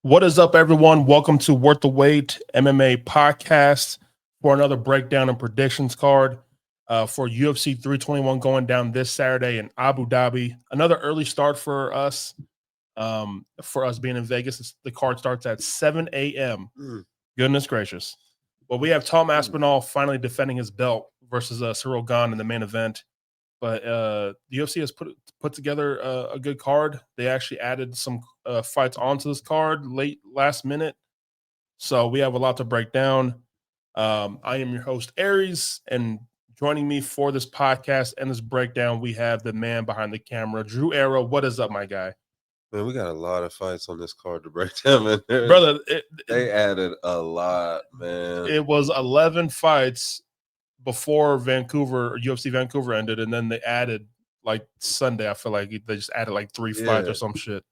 What is up, everyone? Welcome to Worth the Wait MMA podcast for another breakdown and predictions card for UFC 321 going down this Saturday in Abu Dhabi. Another early start for us being in Vegas. The card starts at 7 a.m. Goodness gracious. Well, we have Tom Aspinall finally defending his belt versus Cyril Gane in the main event. But the UFC has put together a good card. They actually added some fights onto this card last minute. So we have a lot to break down. I am your host, Aries, and joining me for this podcast and this breakdown, we have the man behind the camera, Drew Arrow. What is up, my guy? Man, we got a lot of fights on this card to break down, man. Brother, They added a lot, man. It was 11 fights before UFC Vancouver ended, and then they added like Sunday. I feel like they just added like 3 fights or some shit.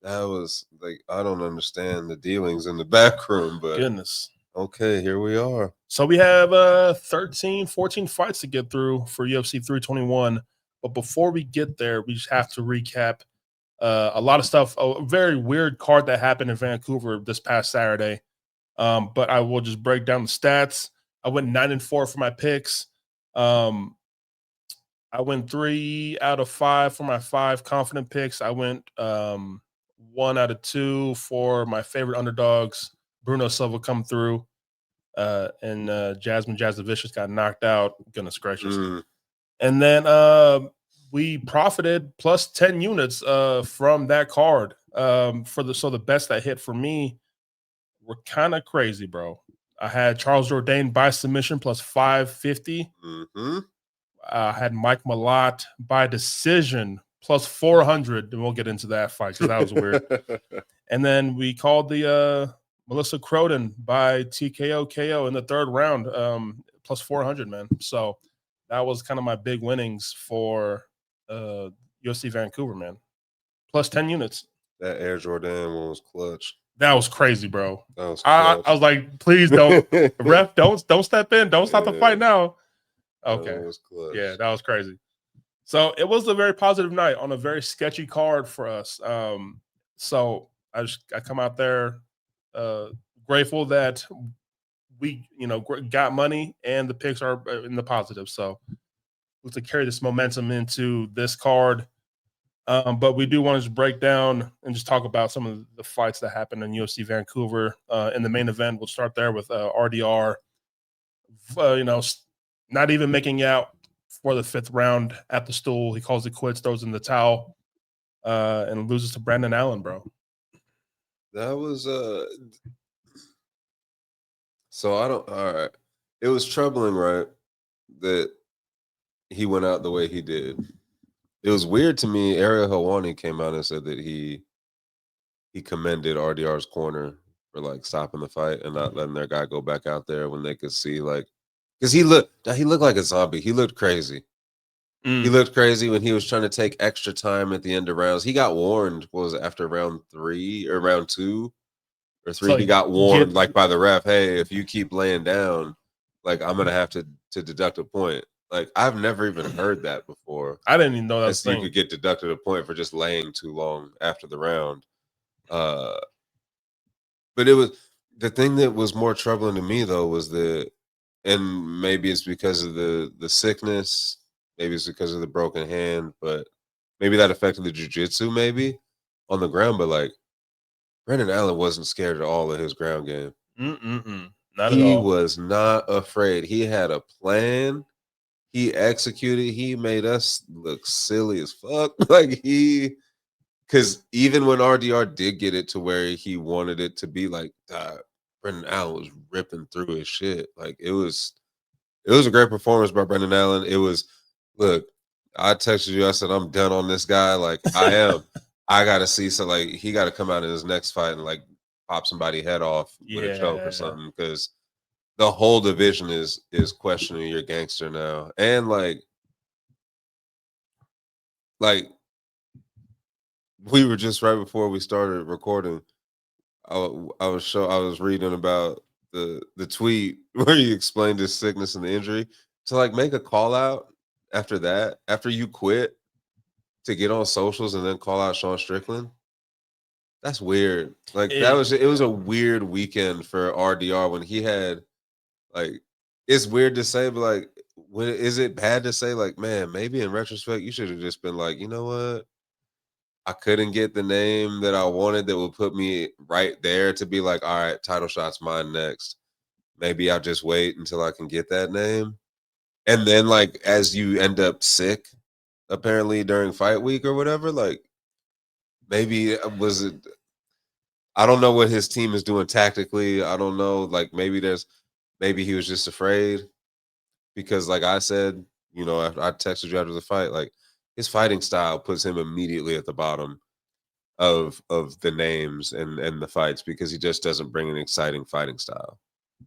That was like, I don't understand the dealings in the back room, but goodness. Okay, here we are. So we have 13, 14 fights to get through for UFC 321. But before we get there, we just have to recap a lot of stuff. A very weird card that happened in Vancouver this past Saturday. But I will just break down the stats. I went 9-4 for my picks. I went 3 out of 5 for my 5 confident picks. I went 1 out of 2 for my favorite underdogs. Bruno Silva come through, and Jasmine Vicious got knocked out. Goodness gracious. And then we profited plus 10 units from that card. So the bets that hit for me were kind of crazy, bro. I had Charles Jourdain by submission plus 550. I had Mike Malott by decision plus 400. And we'll get into that fight because that was weird. And then we called the Melissa Croden by TKO KO in the 3rd round plus 400, man. So that was kind of my big winnings for UFC Vancouver, man. Plus 10 units. That Air Jordan one was clutch. That was crazy, bro. That was I was like, please don't, ref, don't step in. Don't stop the fight now. Okay. That was clutch. Yeah, that was crazy. So it was a very positive night on a very sketchy card for us. So I come out there grateful that we, got money and the picks are in the positive. So let's carry this momentum into this card. But we do want to just break down and just talk about some of the fights that happened in UFC Vancouver. In the main event, we'll start there with RDR, not even making out for the 5th round at the stool. He calls it quits, throws in the towel, and loses to Brandon Allen, bro. That was so all right. It was troubling, right, that he went out the way he did. It was weird to me. Ariel Helwani came out and said that he commended RDR's corner for like stopping the fight and not letting their guy go back out there when they could see, like, because he looked like a zombie. He looked crazy. He looked crazy when he was trying to take extra time at the end of rounds. He got warned. What was it, after round 3 or round 2 or 3? So he got warned like by the ref. Hey, if you keep laying down, like I'm gonna have to deduct a point. Like, I've never even heard that before. I didn't even know that you could get deducted a point for just laying too long after the round. But it was the thing that was more troubling to me though was and maybe it's because of the sickness, maybe it's because of the broken hand, but maybe that affected the jiu-jitsu maybe on the ground. But like, Brandon Allen wasn't scared at all of his ground game. Not at all. He was not afraid. He had a plan. He executed. He made us look silly as fuck. Like, because even when RDR did get it to where he wanted it to be, like, Brendan Allen was ripping through his shit. Like, it was a great performance by Brendan Allen. It was, look, I texted you. I said, I'm done on this guy. Like, I am. I got to see. So, like, he got to come out in his next fight and, like, pop somebody's head off with a choke or something, because the whole division is questioning your gangster now. And like we were just right before we started recording, I was reading about the tweet where he explained his sickness and the injury. To like make a call out after that, after you quit, to get on socials and then call out Sean Strickland, That's weird. Like it was a weird weekend for RDR when he had like it's weird to say, but like when is it bad to say like, man, maybe in retrospect you should have just been like, you know what? I couldn't get the name that I wanted that would put me right there to be like, all right, title shot's mine next. Maybe I'll just wait until I can get that name. And then like as you end up sick, apparently during fight week or whatever, like maybe was it I don't know what his team is doing tactically. I don't know. Like maybe he was just afraid because like I said, you know, I texted you after the fight, like his fighting style puts him immediately at the bottom of the names and the fights because he just doesn't bring an exciting fighting style.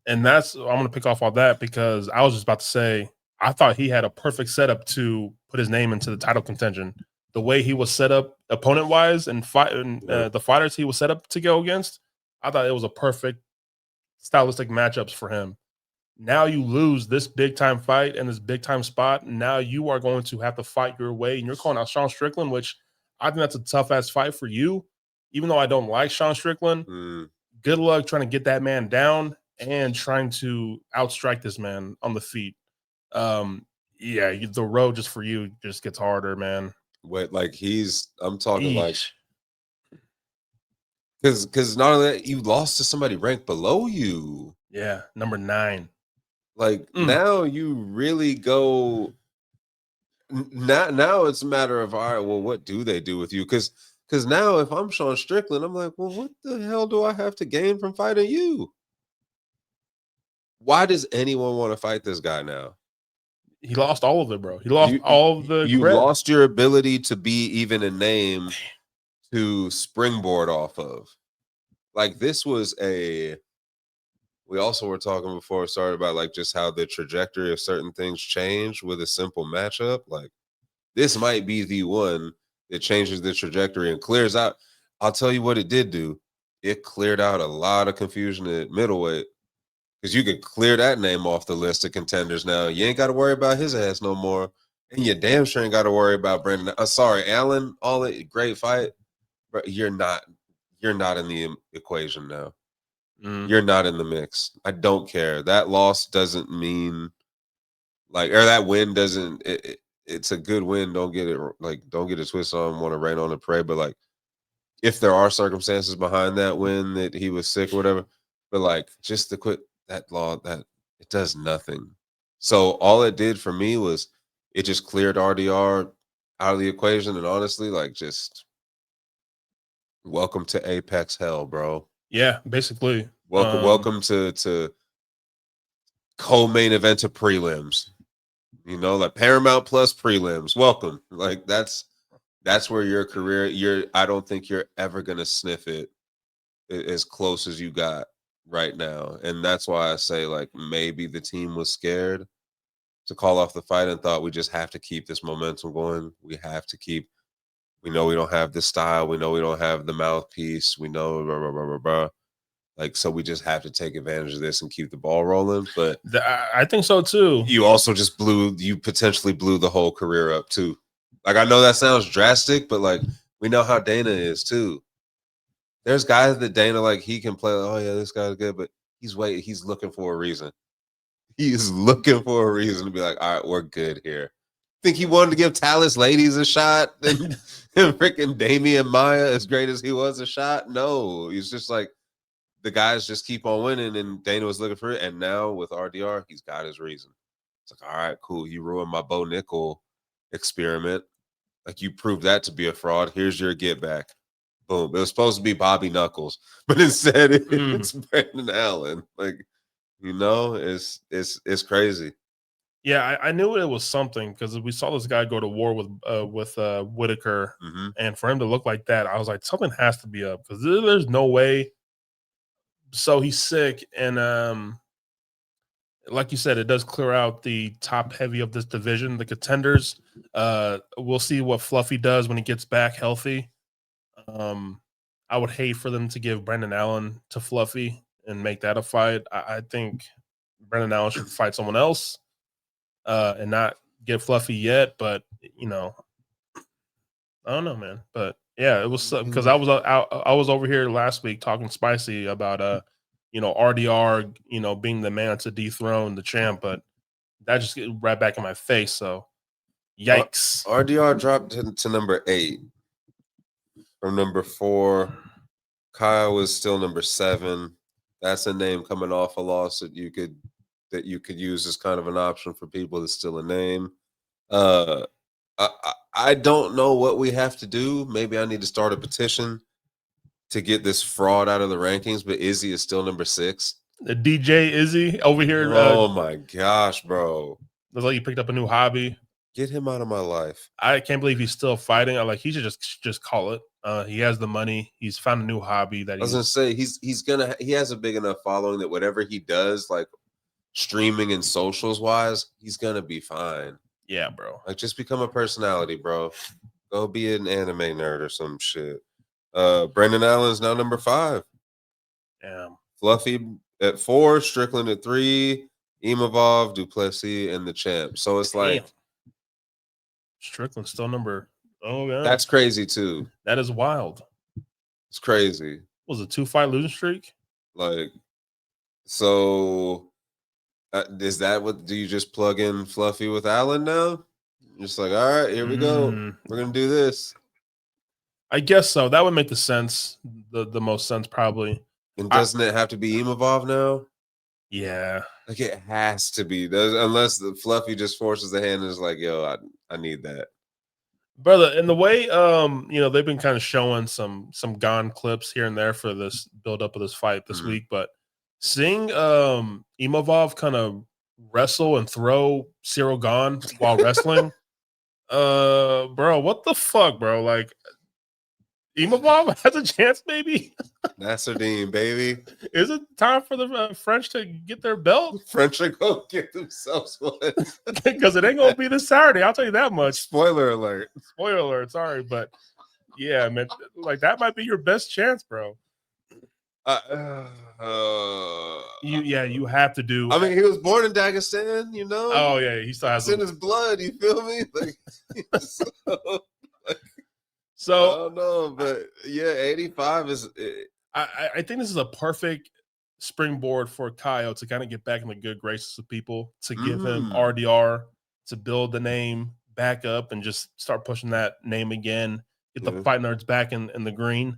And that's I'm gonna pick off all that because I was just about to say I thought he had a perfect setup to put his name into the title contention. The way he was set up opponent wise and the fighters he was set up to go against, I thought it was a perfect stylistic matchups for him. Now you lose this big time fight and this big time spot. Now you are going to have to fight your way, and you're calling out Sean Strickland, which I think that's a tough ass fight for you. Even though I don't like Sean Strickland, good luck trying to get that man down and trying to outstrike this man on the feet. Yeah, the road just for you just gets harder, man. Wait, like I'm talking like because not only that, you lost to somebody ranked below you. Yeah, number 9. Like now you really go. Now it's a matter of all right. Well, what do they do with you? Because now if I'm Sean Strickland, I'm like, well, what the hell do I have to gain from fighting you? Why does anyone want to fight this guy now? He lost all of it, bro. He lost all of the. You lost your ability to be even a name to springboard off of. Like this was we also were talking before we started about like just how the trajectory of certain things change with a simple matchup. Like this might be the one that changes the trajectory and clears out. I'll tell you what it did do. It cleared out a lot of confusion at middleweight because you can clear that name off the list of contenders now. You ain't got to worry about his ass no more. And you damn sure ain't got to worry about Brendan. Sorry, Allen, great fight, but you're not in the equation now. You're not in the mix. I don't care. That loss doesn't mean like, or that win doesn't. It's a good win. Don't get it twisted on. Want to rain on the parade, but like, if there are circumstances behind that win that he was sick or whatever, but like, just to quit that law, that it does nothing. So all it did for me was it just cleared RDR out of the equation, and honestly, like, just welcome to Apex hell, bro. Yeah, basically. Welcome to co-main event to prelims. You know, like Paramount plus prelims. Welcome. Like that's where your career. I don't think you're ever gonna sniff it as close as you got right now, and that's why I say like maybe the team was scared to call off the fight and thought we just have to keep this momentum going. We have to keep. We know we don't have the style. We know we don't have the mouthpiece. We know blah, blah, blah, blah, blah. Like, so we just have to take advantage of this and keep the ball rolling. But I think so too. You also just potentially blew the whole career up too. Like, I know that sounds drastic, but like, we know how Dana is too. There's guys that Dana, like, he can play, oh yeah, this guy's good, but he's looking for a reason. He's looking for a reason to be like, all right, we're good here. Think he wanted to give Talus Ladies a shot and freaking Damian Maya, as great as he was, a shot? No, he's just like, the guys just keep on winning, and Dana was looking for it. And now with RDR, he's got his reason. It's like, all right, cool. You ruined my Bo Nickel experiment. Like, you proved that to be a fraud. Here's your get back. Boom. It was supposed to be Bobby Knuckles, but instead it's Brandon Allen. Like, you know, it's crazy. Yeah, I knew it was something because we saw this guy go to war with Whitaker, and for him to look like that, I was like, something has to be up because there's no way. So he's sick, and like you said, it does clear out the top heavy of this division, the contenders. We'll see what Fluffy does when he gets back healthy. I would hate for them to give Brandon Allen to Fluffy and make that a fight. I think Brandon Allen should fight someone else and not get Fluffy yet. But, you know, I don't know, man. But Yeah, it was because I was I was over here last week talking spicy about RDR being the man to dethrone the champ, but that just get right back in my face. So yikes. RDR dropped to number 8 from number 4. Kyle was still number 7. That's a name coming off a loss that you could use as kind of an option for people to steal a name. I don't know what we have to do. Maybe I need to start a petition to get this fraud out of the rankings, but Izzy is still number 6. The DJ Izzy over here. Oh my gosh, bro. Looks like he picked up a new hobby. Get him out of my life. I can't believe he's still fighting. I'm like, he should just call it. He has the money. He's found a new hobby that I was gonna say he has a big enough following that whatever he does, like streaming and socials wise, he's gonna be fine. Yeah, bro. Like just become a personality, bro. Go be an anime nerd or some shit. Brendan Allen's now number 5. Damn. Fluffy at 4, Strickland at 3, Imavov, Duplessis, and the champ. So it's like Strickland's still number. Oh yeah, that's crazy too. That is wild. It's crazy. Was it 2-fight losing streak? Like, so is that what? Do you just plug in Fluffy with Allen now? Just like, all right, here we go. We're gonna do this. I guess so. That would make the sense. The most sense probably. And doesn't it have to be Imavov now? Yeah. Like it has to be. Unless the Fluffy just forces the hand and is like, yo, I need that. Brother, and the way they've been kind of showing some Gane clips here and there for this build up of this fight this week, but seeing Imavov kind of wrestle and throw Cyril Gane while wrestling, bro, what the fuck, bro? Like Imavov has a chance, maybe. Nasruddin, baby. Is it time for the French to get their belt? French are going to get themselves one. Because it ain't going to be this Saturday. I'll tell you that much. Spoiler alert. Spoiler alert. Sorry. But, yeah, man, like that might be your best chance, bro. You have to do. I mean, he was born in Dagestan, you know? Oh, yeah. He still has it's in his blood. You feel me? Like, so I don't know, but yeah, 85 is. I think this is a perfect springboard for Kyle to kind of get back in the good graces of people, to give him RDR, to build the name back up and just start pushing that name again, get the fight nerds back in the green.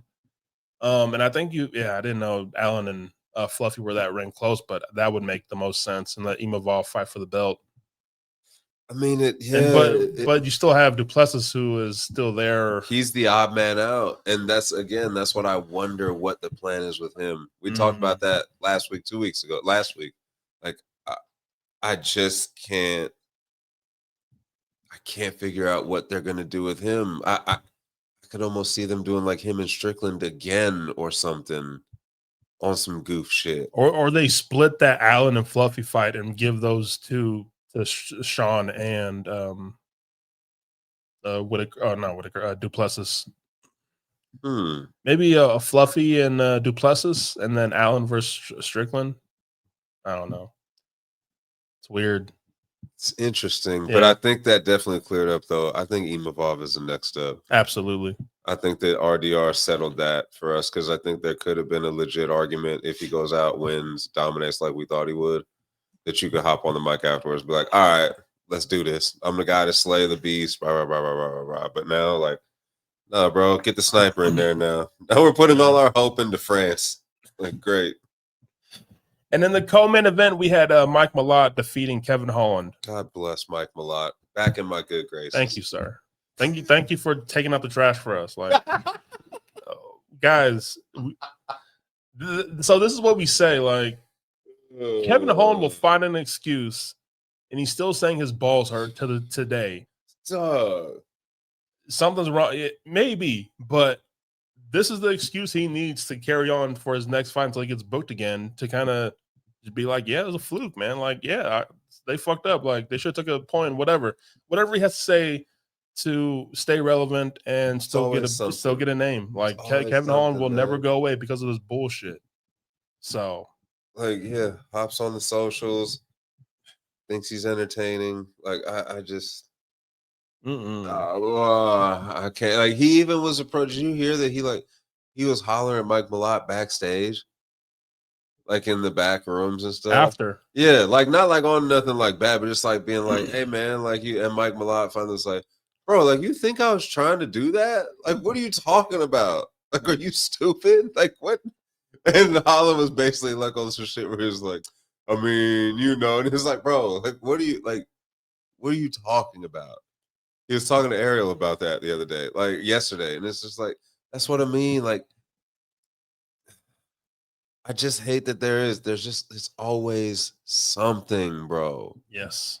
And I think I didn't know Allen and Fluffy were that ring close, but that would make the most sense, and let Imavov fight for the belt. I mean, but you still have Duplessis, who is still there. He's the odd man out, and that's what I wonder what the plan is with him. We talked about that last week, 2 weeks ago. Last week, like I just can't. I can't figure out what they're gonna do with him. I could almost see them doing like him and Strickland again or something on some goof shit, or they split that Allen and Fluffy fight and give those two to Sean and Duplessis. Maybe a Fluffy and Duplessis, and then Allen versus Strickland. I don't know. It's weird. It's interesting, but I think that definitely cleared up, though. I think Imavov is the next up. Absolutely. I think that RDR settled that for us, because I think there could have been a legit argument if he goes out, wins, dominates like we thought he would, that you could hop on the mic afterwards and be like, all right, let's do this. I'm the guy to slay the beast, rah, rah, rah, rah, rah, rah. But now, like, no, bro, get the sniper in there now. Now we're putting all our hope into France. Like, great. And in the co-main event, we had Mike Malott defeating Kevin Holland. God bless Mike Malott. Back in my good graces. Thank you, sir. Thank you for taking out the trash for us. Like, guys, so this is what we say, like, Kevin Holland will find an excuse, and he's still saying his balls hurt today. Something's wrong. Maybe, but this is the excuse he needs to carry on for his next fight until he gets booked again, to kind of be like, yeah, it was a fluke, man. Like, they fucked up. Like, they should have took a point, whatever he has to say to stay relevant and still get a name. Like, Kevin Holland will never go away because of this bullshit. So, like, hops on the socials, thinks he's entertaining. Like, I just, I can't. Like, he even was approached. Did you hear that he was hollering at Mike Malott backstage, like in the back rooms and stuff? After. Yeah, like not like on nothing like bad, but just like being like, hey man, like you and Mike Malott finally was like, bro, like you think I was trying to do that? Like, what are you talking about? Like, are you stupid? Like, what? And Holland was basically like on some shit where he was like, I mean, you know, and it's like, bro, like, what are you talking about? He was talking to Ariel about that the other day, like yesterday, and it's just like, that's what I mean. Like, I just hate that there's always something, bro. Yes.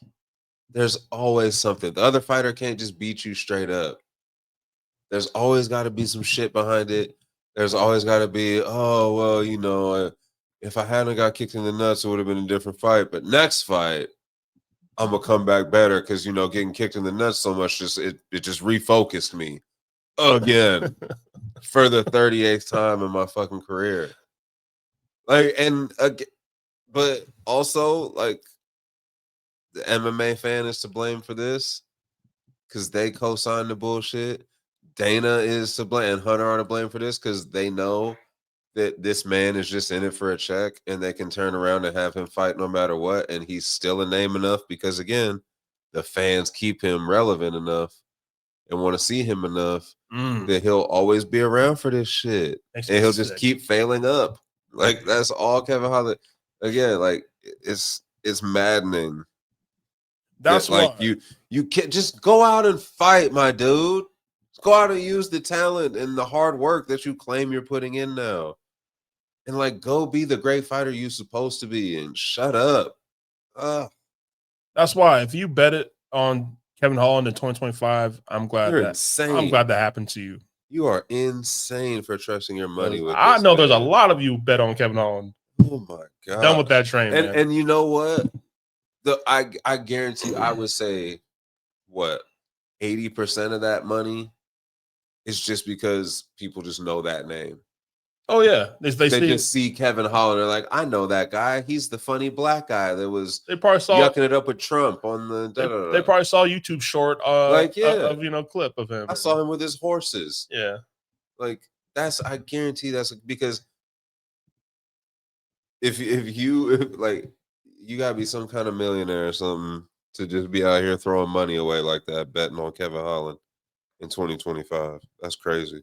There's always something. The other fighter can't just beat you straight up. There's always got to be some shit behind it. There's always got to be, oh, well, you know, if I hadn't got kicked in the nuts, it would have been a different fight. But next fight, I'm going to come back better because, you know, getting kicked in the nuts so much, it just refocused me again for the 38th time in my fucking career. Like, and, but also, like, the MMA fan is to blame for this because they co-signed the bullshit. Dana is to blame and Hunter are to blame for this because they know that this man is just in it for a check and they can turn around and have him fight no matter what. And he's still a name enough because, again, the fans keep him relevant enough and want to see him enough that he'll always be around for this shit. And he'll just keep failing up. Like, that's all Kevin Holland. Again, like, it's maddening. That's that, like, why you can't just go out and fight, my dude. Just go out and use the talent and the hard work that you claim you're putting in now. And like, go be the great fighter you're supposed to be and shut up. That's why if you bet it on Kevin Holland in 2025, I'm glad You're that insane. I'm glad that happened to you. You are insane for trusting your money with I this, know man. there's a lot of you bet on Kevin Holland. Oh my god. Done with that train, man. And you know what? I guarantee I would say what 80% of that money is just because people just know that name. Oh yeah, they just see Kevin Holland. They're like, I know that guy. He's the funny black guy that was they probably saw yucking it up with Trump on the. They probably saw a YouTube short, like, yeah, of clip of him. I saw him with his horses. Yeah, like I guarantee that's because if like you gotta be some kind of millionaire or something to just be out here throwing money away like that, betting on Kevin Holland in 2025. That's crazy.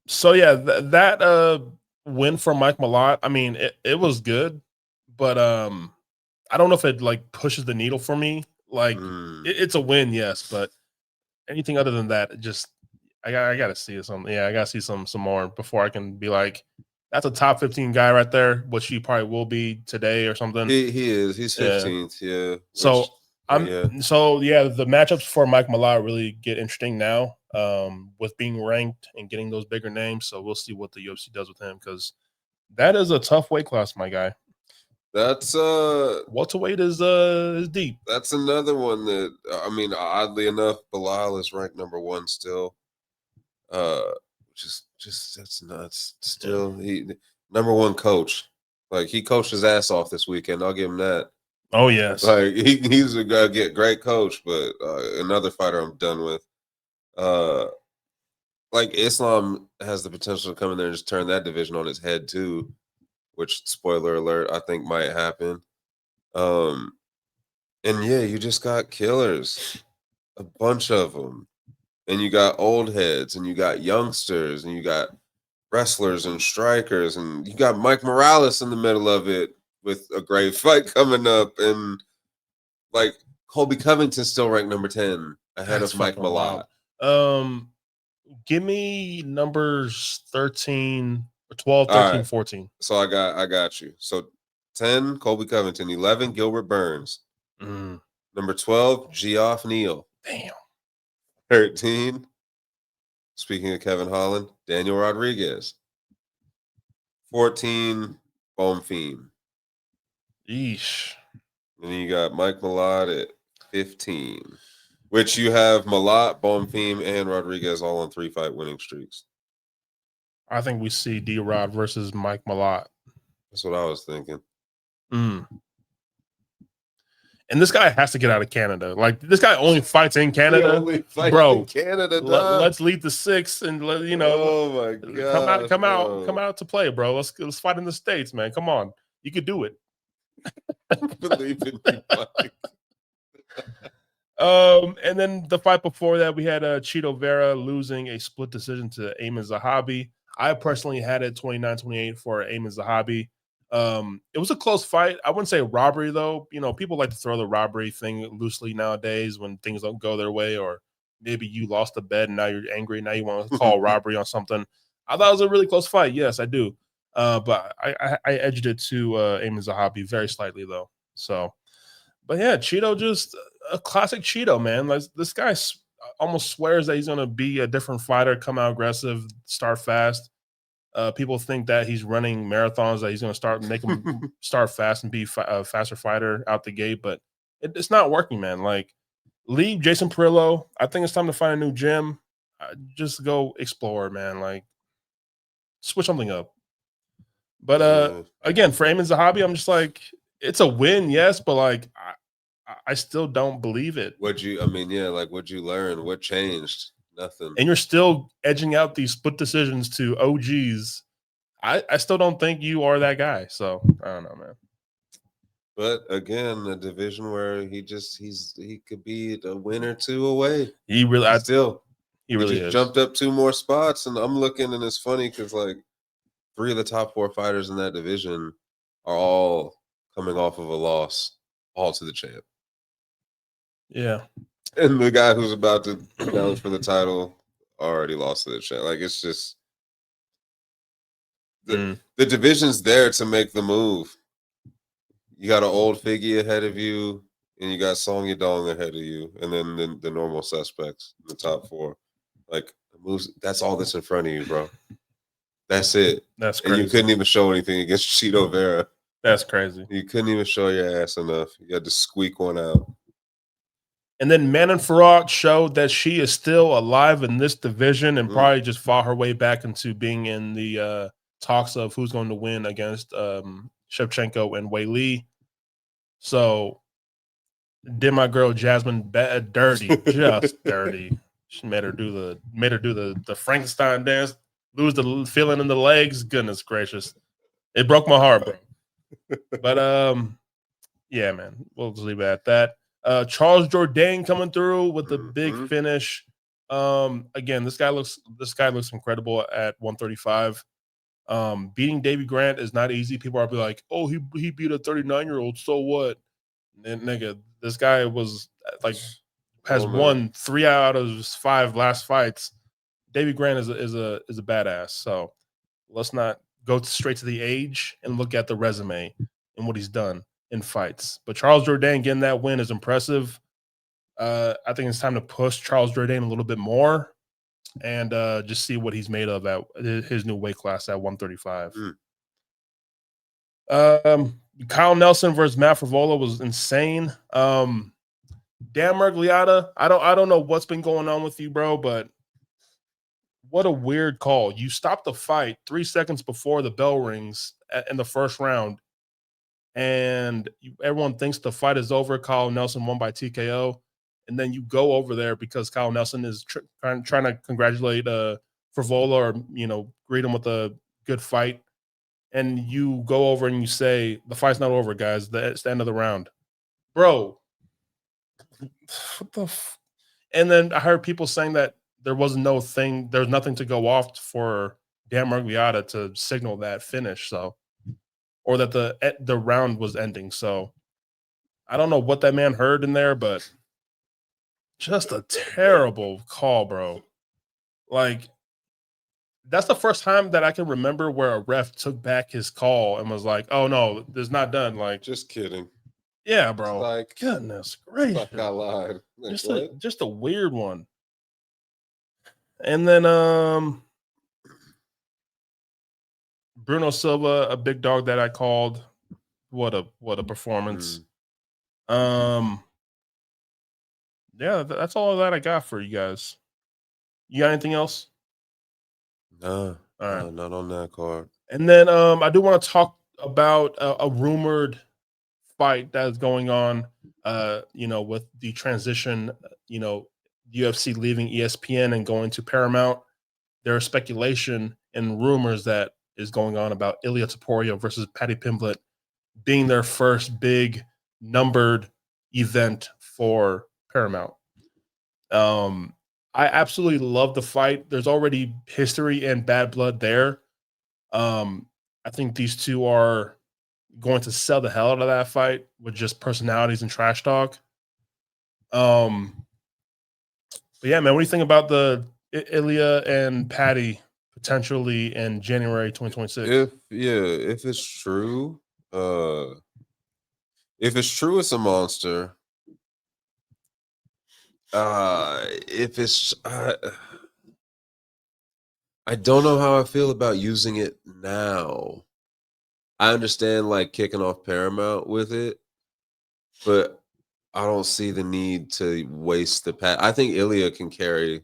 So yeah, that win from Mike Malott, I mean, it was good, but I don't know if it like pushes the needle for me. Like it's a win, yes, but anything other than that, just I gotta see something. Yeah, I gotta see some more before I can be like, that's a top 15 guy right there, which he probably will be today or something. He is. He's 15th. Yeah. So yeah. So yeah, the matchups for Mike Malott really get interesting now, with being ranked and getting those bigger names. So we'll see what the UFC does with him because that is a tough weight class, my guy. That's welterweight is deep. That's another one that I mean, oddly enough, Bilal is ranked number 1 still. Just that's nuts. Still, he number 1 coach. Like, he coached his ass off this weekend. I'll give him that. Oh yes, like he's a great coach, but another fighter I'm done with. Like, Islam has the potential to come in there and just turn that division on its head too, which, spoiler alert, I think might happen. And yeah, you just got killers, a bunch of them, and you got old heads, and you got youngsters, and you got wrestlers and strikers, and you got Mike Morales in the middle of it with a great fight coming up, and like Colby Covington's still ranked number 10 ahead of Mike Malott. Give me numbers 13 or 12, 13, right. 14. So I got you. So 10, Colby Covington. 11, Gilbert Burns. Number 12, Geoff Neal. Damn. 13, speaking of Kevin Holland, Daniel Rodriguez. 14, Bonfim. Eesh. And then you got Mike Malott at 15, which you have Malott, Bonfim, and Rodriguez all on 3-fight winning streaks. I think we see D-Rod versus Mike Malott. That's what I was thinking. And this guy has to get out of Canada. Like, this guy only fights in Canada. Bro, in Canada, let's lead the 6 and oh my god, come out to play, bro. Let's fight in the States, man. Come on, you could do it. Believe in you, Mike. And then the fight before that, we had Chito Vera losing a split decision to Ayman Zahabi. I personally had it 29-28 for Ayman Zahabi. It was a close fight. I wouldn't say robbery, though. You know, people like to throw the robbery thing loosely nowadays when things don't go their way, or maybe you lost a bet and now you're angry. Now you want to call robbery on something. I thought it was a really close fight. Yes, I do. But I edged it to Ayman Zahabi very slightly, though. So, but yeah, Cheeto, just a classic Cheeto, man. Like, this guy almost swears that he's going to be a different fighter, come out aggressive, start fast. People think that he's running marathons, that he's going to make him start fast and be a faster fighter out the gate, but it's not working, man. Like, leave Jason Perillo. I think it's time to find a new gym. Just go explore, man. Like, switch something up. But again, for Ayman Zahabi, I'm just like, it's a win, yes, but like, I still don't believe it. What'd you learn? What changed? Nothing. And you're still edging out these split decisions to OGs. I still don't think you are that guy. So I don't know, man. But again, a division where he could be a win or 2 away. He really is. Jumped up 2 more spots, and I'm looking, and it's funny because like 3 of the top 4 fighters in that division are all coming off of a loss, all to the champ. Yeah. And the guy who's about to challenge for the title already lost to the champ. Like, it's just the division's there to make the move. You got an old Figgy ahead of you, and you got Song Yadong ahead of you, and then the normal suspects in the top 4. Like, the moves, that's all that's in front of you, bro. That's it. That's crazy. And you couldn't even show anything against Chito Vera. That's crazy. You couldn't even show your ass enough. You had to squeak one out. And then Manon Farad showed that she is still alive in this division and probably just fought her way back into being in the talks of who's going to win against Shevchenko and Wei Li. So did my girl Jasmine dirty, just dirty. She made her do the Frankenstein dance, lose the feeling in the legs. Goodness gracious, it broke my heart, bro. But yeah, man, we'll just leave it at that. Charles Jourdain coming through with the big finish. Again, this guy looks incredible at 135. Beating Davy Grant is not easy. People are like, "Oh, he beat a 39-year-old. So what?" And nigga, this guy was like has won 3 out of his 5 last fights. Davy Grant is a badass. So let's not go straight to the age and look at the resume and what he's done in fights. But Charles Jourdain getting that win is impressive. I think it's time to push Charles Jourdain a little bit more and just see what he's made of at his new weight class at 135. Kyle Nelson versus Matt Frevola was insane. Dan Miragliotta, I don't know what's been going on with you, bro, but what a weird call. You stopped the fight 3 seconds before the bell rings in the first round, and everyone thinks the fight is over. Kyle Nelson won by TKO, and then you go over there because Kyle Nelson is trying to congratulate Frevola or greet him with a good fight, and you go over and you say the fight's not over, guys. It's the end of the round, bro. What the? And then I heard people saying that there was nothing to go off for Dan Miragliotta to signal that finish. So. Or that the round was ending. So I don't know what that man heard in there, but just a terrible call, bro. Like, that's the first time that I can remember where a ref took back his call and was like, "Oh no, it's not done." Like, just kidding. Yeah, bro. It's like, goodness gracious, I lied. Like, just a weird one. And then Bruno Silva, a big dog that I called. What a performance. Yeah, that's all that I got for you guys. You got anything else? No. All right. Not on that card. And then I do want to talk about a rumored fight that is going on, with the transition, UFC leaving ESPN and going to Paramount. There is speculation and rumors that is going on about Ilia Topuria versus Paddy Pimblett being their first big numbered event for Paramount. I absolutely love the fight. There's already history and bad blood there. I think these two are going to sell the hell out of that fight with just personalities and trash talk. But yeah, man, what do you think about the Ilia and Paddy potentially in January 2026? If it's true, it's a monster. If it's, I don't know how I feel about using it now. I understand like kicking off Paramount with it, but I don't see the need to waste the pat. I think Ilia can carry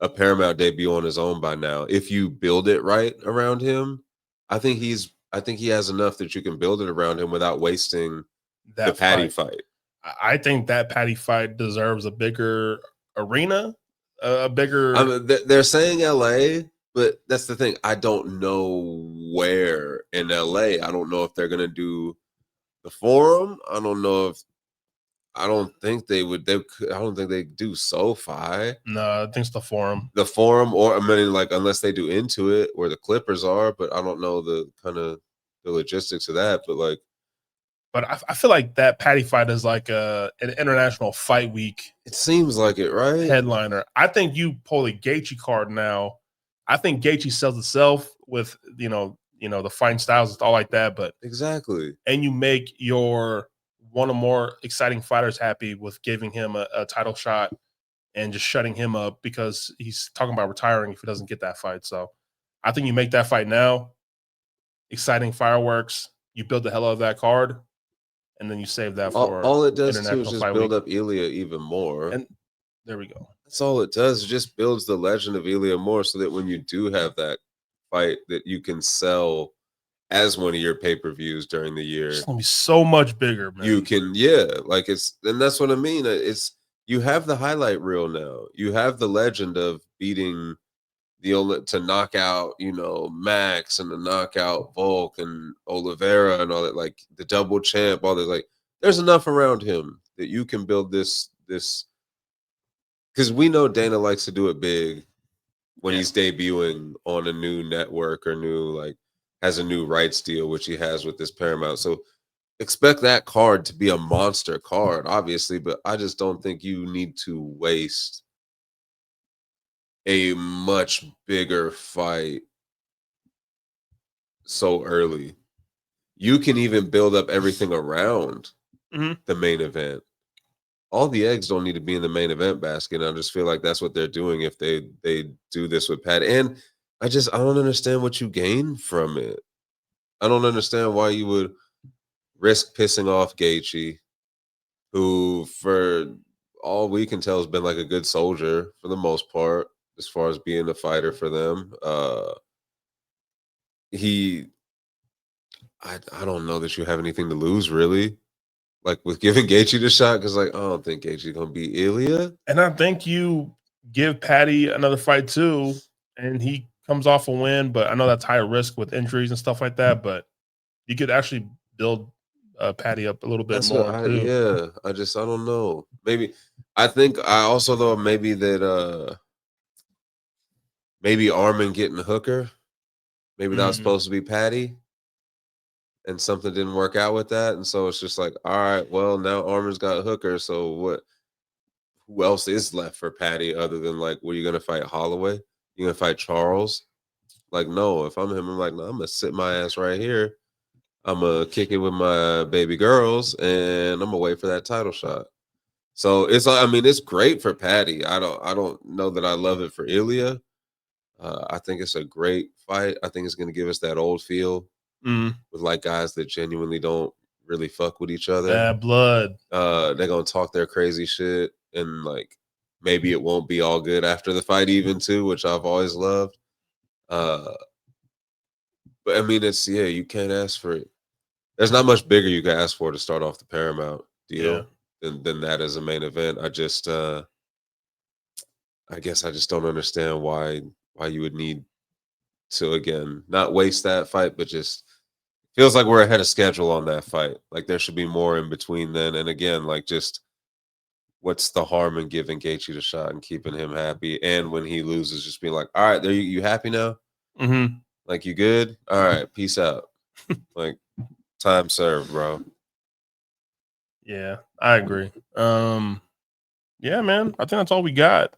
a Paramount debut on his own by now. If you build it right around him, I think he has enough that you can build it around him without wasting the That Paddy fight. fight. I think that Paddy fight deserves a bigger arena, a bigger. I mean, they're saying LA, but that's the thing. I don't know where in LA. I don't know if they're gonna do the Forum. I don't know if. I don't think they would. I don't think they do SoFi. No, I think it's the Forum. The Forum, or I mean, like unless they do Into It where the Clippers are, but I don't know the kind of the logistics of that. But like, But I feel like that Paddy fight is like an international fight week it seems like it, right? headliner. I think you pull a Gaethje card now. I think Gaethje sells itself with the fighting styles and all like that. But Exactly. and you make your one or more exciting fighters happy with giving him a title shot and just shutting him up because he's talking about retiring if he doesn't get that fight. So I think you make that fight now. Exciting fireworks. You build the hell out of that card, and then you save that for All it does too International is just Fight build Week. up Ilia even more. And there we go. That's all it does. It just builds the legend of Ilia more so that when you do have that fight that you can sell as one of your pay-per-views during the year. It's gonna be so much bigger, man. You can, like and that's what I mean. It's you have the highlight reel now. You have the legend of beating to knock out, Max and to knock out Volk and Oliveira and all that, like the double champ, all that. Like, there's enough around him that you can build this because we know Dana likes to do it big when he's debuting on a new network or has a new rights deal, which he has with this Paramount. So expect that card to be a monster card, obviously, but I just don't think you need to waste a much bigger fight so early. You can even build up everything around the main event. All the eggs don't need to be in the main event basket. I just feel like that's what they're doing if they do this with Pat. And I don't understand what you gain from it. I don't understand why you would risk pissing off Gaethje, who for all we can tell has been like a good soldier for the most part, as far as being a fighter for them. I don't know that you have anything to lose really. Like with giving Gaethje the shot, because I don't think Gaethje's gonna beat Ilia. And I think you give Paddy another fight too, and he comes off a win. But I know that's higher risk with injuries and stuff like that. But you could actually build Paddy up a little bit more too. I don't know. Maybe I think I also though maybe that maybe Armin getting Hooker. Maybe that was supposed to be Paddy. And something didn't work out with that. And so it's just like, all right, well, now Armin's got Hooker. So who else is left for Paddy other than like, were you going to fight Holloway? You going to fight Charles? Like, no, if I'm him, I'm like, no, I'm going to sit my ass right here. I'm going to kick it with my baby girls and I'm going to wait for that title shot. So it's great for Paddy. I don't know that I love it for Ilia. I think it's a great fight. I think it's going to give us that old feel. With like guys that genuinely don't really fuck with each other. Bad blood. They're gonna talk their crazy shit, and like maybe it won't be all good after the fight, even too, which I've always loved. But I mean, you can't ask for it. there's not much bigger you can ask for to start off the Paramount deal Yeah. than that as a main event. I guess I just don't understand why you would need to, again, not waste that fight, but just feels like we're ahead of schedule on that fight. Like there should be more in between then. And again, like just what's the harm in giving Gaethje the shot and keeping him happy? And when he loses, just being like, all right, there you happy now? Mm-hmm. Like you good? All right, peace out. Like time served, bro. Yeah, I agree. Yeah, man. I think that's all we got.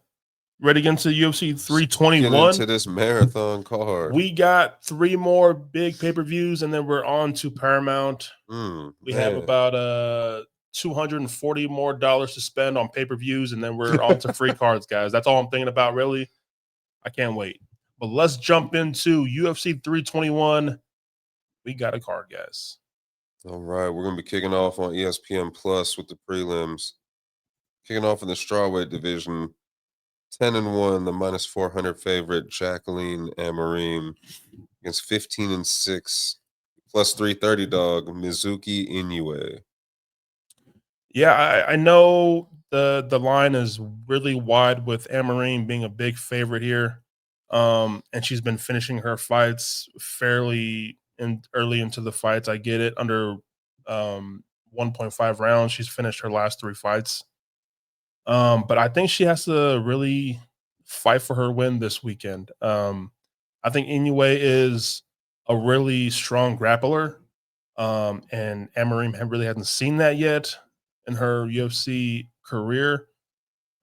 Ready to get into UFC Get into 321. this marathon card. We got 3 more big pay-per-views, and then we're on to Paramount. We have Man. about $240 more to spend on pay-per-views, and then we're on to free cards, guys. That's all I'm thinking about, really. I can't wait. But let's jump into UFC 321. We got a card, guys. All right, we're gonna be kicking off on ESPN Plus with the prelims. Kicking off in the strawweight division, 10-1, the -400 favorite Jacqueline Amarim against 15-6, +330 dog Mizuki Inoue. Yeah, I know the line is really wide with Amarim being a big favorite here. And she's been finishing her fights fairly early into the fights. I get it. Under 1.5 rounds, she's finished her last 3 fights. But I think she has to really fight for her win this weekend. I think Inoue is a really strong grappler. And Amarim really hasn't seen that yet in her UFC career.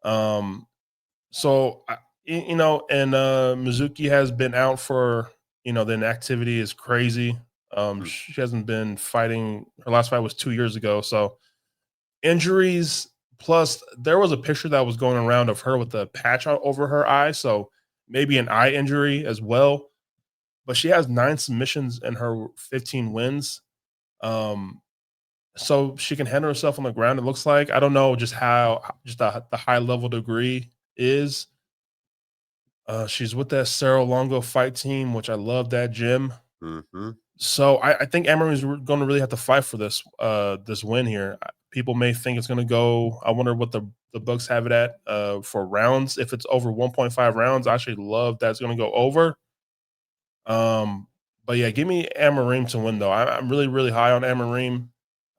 Um, and Mizuki has been out for, the inactivity is crazy. Mm. She hasn't been fighting. Her last fight was 2 years ago. So injuries, plus there was a picture that was going around of her with a patch over her eye. So maybe an eye injury as well. But she has 9 submissions in her 15 wins. Um, so she can handle herself on the ground. It looks like. I don't know just how just the high level degree is. She's with that Cerro Longo fight team, which I love that gym. Mm-hmm. So I think Amarin is going to really have to fight for this win here. People may think it's going to go. I wonder what the Bucks have it at for rounds. If it's over 1.5 rounds, I actually love that it's going to go over. But yeah, give me Amarim to win though. I'm really really high on Amarim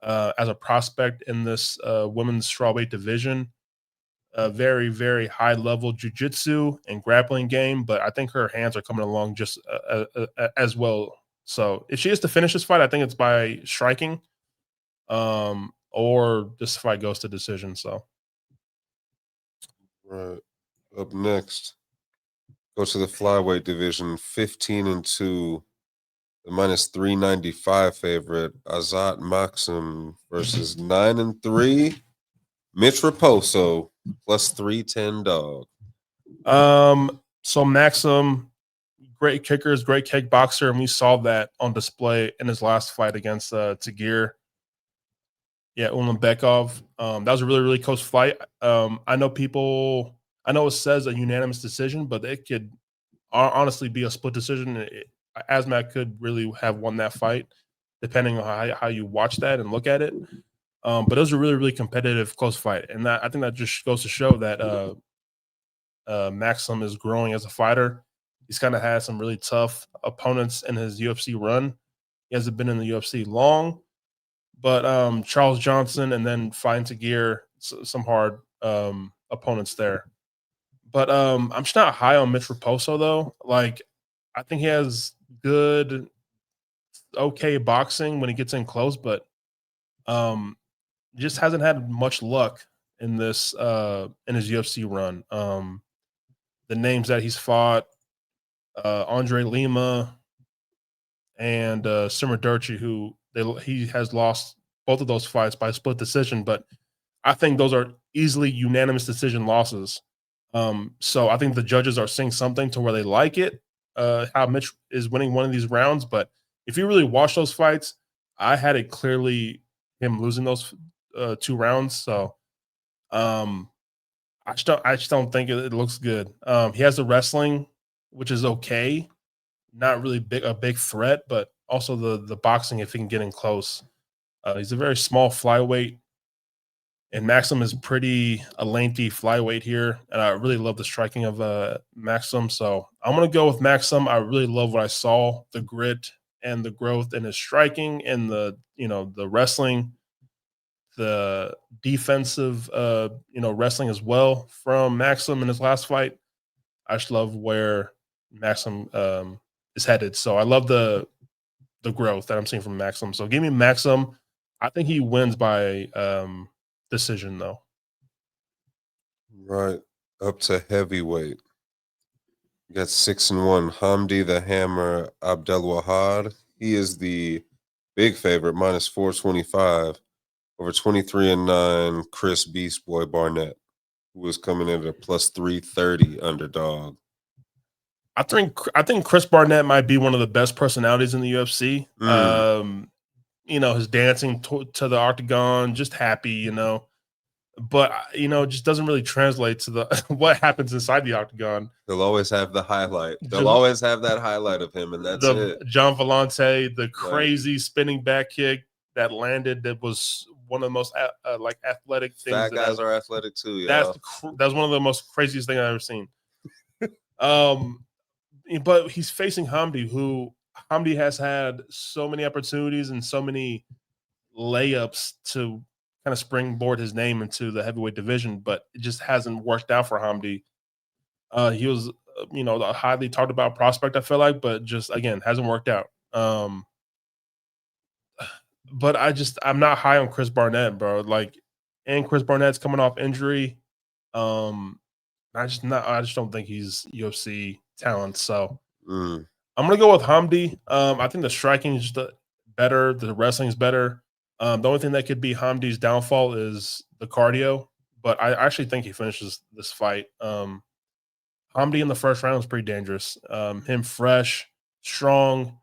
as a prospect in this women's strawweight division. A very very high level jujitsu and grappling game, but I think her hands are coming along just as well. So if she is to finish this fight, I think it's by striking, or this fight goes to decision. So Right. Up next, go to the flyweight division, 15-2, the -395 favorite Azat Maxim versus 9-3 Mitch Raposo, +310 dog. So Maxim, great kickers, great kickboxer, and we saw that on display in his last fight against Tagir. Yeah, Ulanbekov. That was a really, really close fight. I know it says a unanimous decision, but it could honestly be a split decision. Asmat could really have won that fight, depending on how you watch that and look at it. But it was a really, really competitive, close fight, and I think that just goes to show that Maxim is growing as a fighter. He's kind of had some really tough opponents in his UFC run. He hasn't been in the UFC long, but Charles Johnson and then fighting Tagir, some hard opponents there. But I'm just not high on Mitch Raposo though. Like, I think he has good, okay boxing when he gets in close, but um, just hasn't had much luck in this in his UFC run. The names that he's fought, Andre Lima and Simmer Durchi, he has lost both of those fights by split decision, but I think those are easily unanimous decision losses. So I think the judges are seeing something to where they like it, how Mitch is winning one of these rounds. But if you really watch those fights, I had it clearly him losing those 2 rounds. So um, I just don't think it looks good. He has the wrestling, which is okay, not really a big threat, but also the boxing if he can get in close. He's a very small flyweight, and Maxim is a lengthy flyweight here, and I really love the striking of Maxim. So I'm gonna go with Maxim. I really love what I saw, the grit and the growth in his striking and the wrestling, the defensive wrestling as well from Maxim in his last fight. I just love where Maxim is headed. So I love the growth that I'm seeing from Maxim. So give me Maxim. I think he wins by decision though. Right. Up to heavyweight. You got 6-1. Hamdi the Hammer Abdelwahad. He is the big favorite, minus 425. Over 23-9, Chris Beast Boy Barnett, who is coming in at a plus 330 underdog. I think Chris Barnett might be one of the best personalities in the UFC. His dancing to the octagon, just happy, but just doesn't really translate to the what happens inside the octagon. They'll always have the highlight. They'll always have that highlight of him, and that's it. John Vellante, the crazy spinning back kick that landed, that was one of the most athletic things. Fat guys are athletic too. Yeah, that's one of the most craziest things I've ever seen. But he's facing Hamdi, who Hamdi has had so many opportunities and so many layups to kind of springboard his name into the heavyweight division, but it just hasn't worked out for Hamdi. He was, a highly talked about prospect, I feel like, but just again hasn't worked out. But I'm not high on Chris Barnett, bro. And Chris Barnett's coming off injury. I just don't think he's UFC talent. So I'm gonna go with Hamdi. I think the striking is just better. The wrestling is better. The only thing that could be Hamdi's downfall is the cardio, but I actually think he finishes this fight. Hamdi in the first round was pretty dangerous. Him fresh, strong.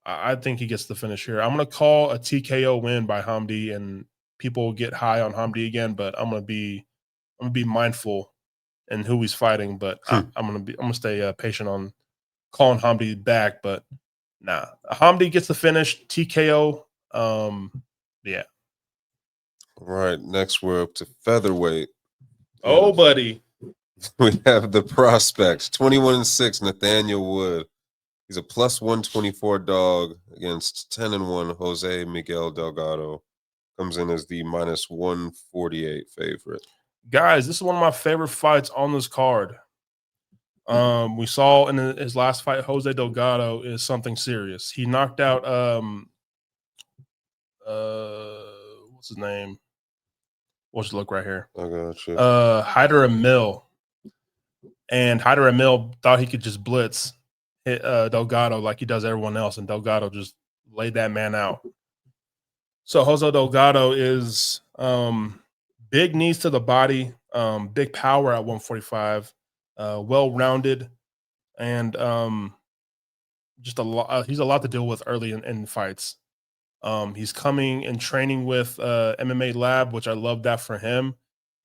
I think he gets the finish here. I'm going to call a TKO win by Hamdi, and people will get high on Hamdi again, but I'm going to be mindful in who he's fighting, but I'm going to stay patient on calling Hamdi back, but nah. Hamdi gets the finish, TKO. Yeah. All right, next we're up to featherweight. Oh, buddy. We have the prospects, 21-6, Nathaniel Wood. He's a plus 124 dog against 10-1 Jose Miguel Delgado. Comes in as the minus 148 favorite. Guys, this is one of my favorite fights on this card. We saw in his last fight, Jose Delgado is something serious. He knocked out what's his name? Let's look right here. I got you. Hyder Emil. And Hyder Emil thought he could just blitz hit Delgado like he does everyone else, and Delgado just laid that man out. So Jose Delgado is big knees to the body, big power at 145, well-rounded, and just a lot. He's a lot to deal with early in fights. He's coming and training with MMA Lab, which I love that for him.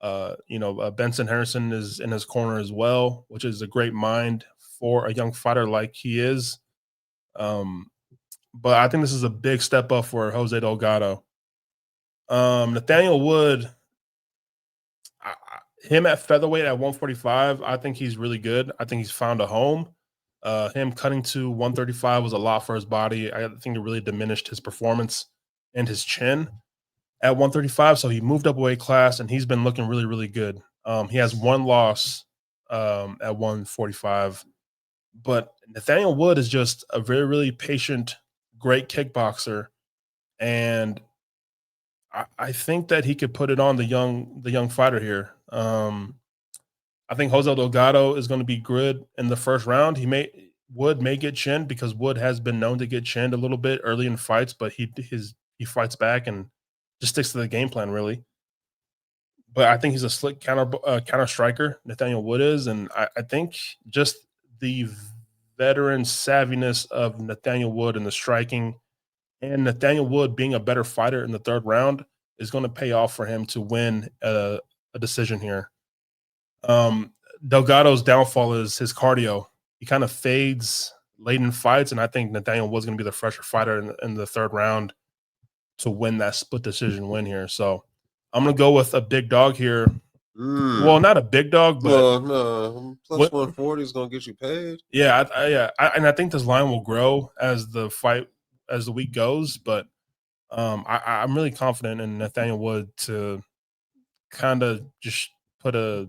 Benson Harrison is in his corner as well, which is a great mind for a young fighter like he is. But I think this is a big step up for Jose Delgado. Nathaniel Wood, him at featherweight at 145, I think he's really good. I think he's found a home. Him cutting to 135 was a lot for his body. I think it really diminished his performance and his chin at 135. So he moved up a weight class, and he's been looking really, really good. He has one loss at 145. But Nathaniel Wood is just a very, really patient, great kickboxer. And I think that he could put it on the young fighter here. I think Jose Delgado is going to be good in the first round. Wood may get chinned because Wood has been known to get chinned a little bit early in fights, but he fights back and just sticks to the game plan, really. But I think he's a slick counter striker, Nathaniel Wood is, and I think just the veteran savviness of Nathaniel Wood and the striking, and Nathaniel Wood being a better fighter in the third round is going to pay off for him to win a decision here. Delgado's downfall is his cardio. He kind of fades late in fights, and I think Nathaniel was going to be the fresher fighter in the third round to win that split decision win here. So I'm going to go with a big dog here. Well, not a big dog, but no, plus 140 is going to get you paid. Yeah, and I think this line will grow as the week goes, but I'm really confident in Nathaniel Wood to kind of just put a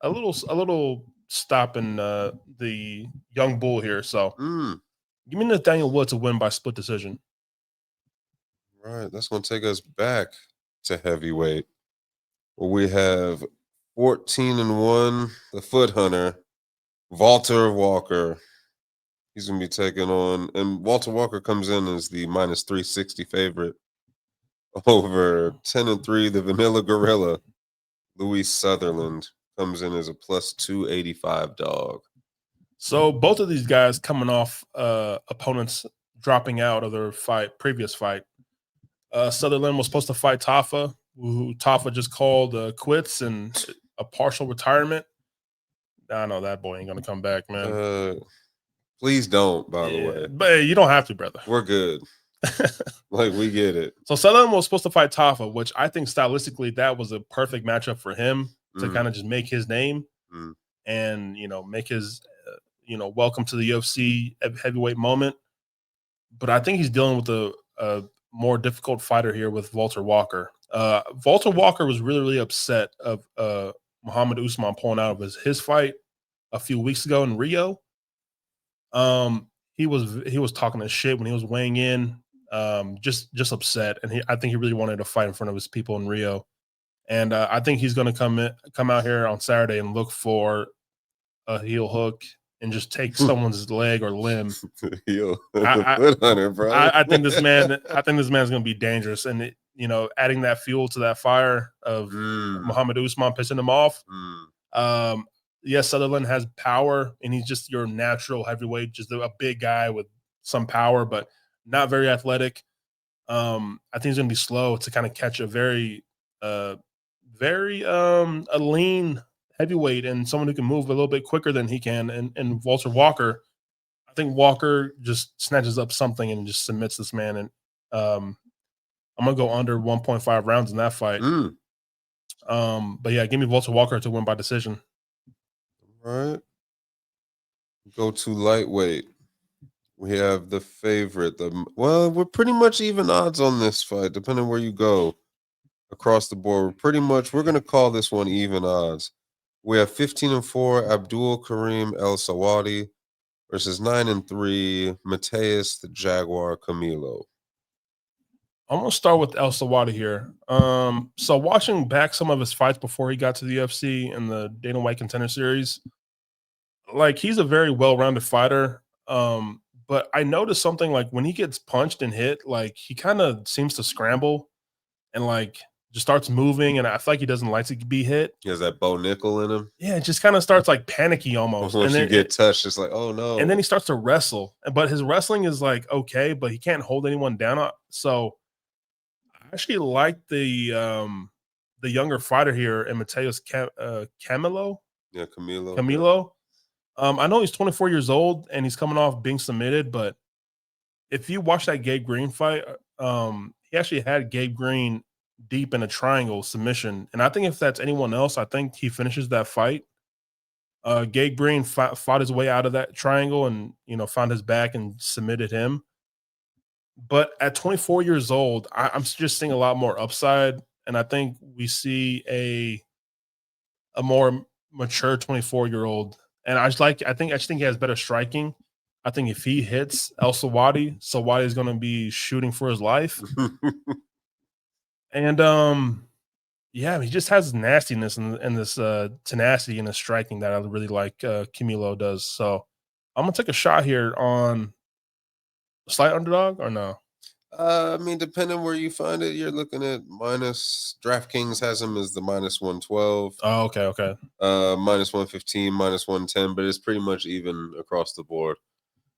little stop in the young bull here. So give me Nathaniel Wood to win by split decision. Right, that's going to take us back to heavyweight. We have 14-1, the Foot Hunter, Walter Walker. He's going to be taking on, and Walter Walker comes in as the minus 360 favorite over 10-3, the Vanilla Gorilla. Louis Sutherland comes in as a plus 285 dog. So both of these guys coming off opponents dropping out of their previous fight. Sutherland was supposed to fight Tafa, who Tafa just called quits and a partial retirement. I know that boy ain't gonna come back, man. Please don't, by the way. But hey, you don't have to, brother. We're good. Like, we get it. So Sutherland was supposed to fight Tafa, which I think stylistically that was a perfect matchup for him to kind of just make his name and, make his, welcome to the UFC heavyweight moment. But I think he's dealing with a more difficult fighter here with Walter Walker. Walter Walker was really, really upset of Muhammad Usman pulling out of his fight a few weeks ago in Rio. He was talking his shit when he was weighing in, just upset, and I think he really wanted to fight in front of his people in Rio. And I think he's going to come out here on Saturday and look for a heel hook and just take someone's leg or limb. I think this man's going to be dangerous, and adding that fuel to that fire of Muhammad Usman pissing him off. Yes, Sutherland has power, and he's just your natural heavyweight, just a big guy with some power, but not very athletic. I think he's going to be slow to kind of catch a very a lean heavyweight and someone who can move a little bit quicker than he can. And Walter Walker, I think Walker just snatches up something and just submits this man. And I'm going to go under 1.5 rounds in that fight. But yeah, give me Walter Walker to win by decision. All right. Go to lightweight. We have the favorite. We're pretty much even odds on this fight, depending where you go across the board. We're going to call this one even odds. We have 15-4 Abdul Karim El Sawadi versus 9-3 Mateus the Jaguar Camilo. I'm going to start with El Sawadi here. So watching back some of his fights before he got to the UFC and the Dana White Contender Series, like, he's a very well-rounded fighter. But I noticed something, like, when he gets punched and hit, like, he kind of seems to scramble and, like, just starts moving, and I feel like he doesn't like to be hit. He has that Bo Nickel in him. Yeah, it just kind of starts, like, panicky almost. Once you get touched, it's like, oh, no. And then he starts to wrestle. But his wrestling is, like, okay, but he can't hold anyone down. So I actually like the younger fighter here in Mateus Camilo. Yeah, Camilo. Camilo. I know he's 24 years old and he's coming off being submitted, but if you watch that Gabe Green fight, he actually had Gabe Green deep in a triangle submission. And I think if that's anyone else, I think he finishes that fight. Gabe Green fought his way out of that triangle and, found his back and submitted him. But at 24 years old, I'm just seeing a lot more upside. And I think we see a more mature 24-year-old. And I think he has better striking. I think if he hits El Sawadi is going to be shooting for his life. And he just has nastiness and this tenacity in his striking that I really like. Camilo does. So I'm gonna take a shot here on a slight underdog or no. I mean, depending where you find it, you're looking at minus. DraftKings has him as the minus 112. Oh, okay. Minus 115, minus 110, but it's pretty much even across the board.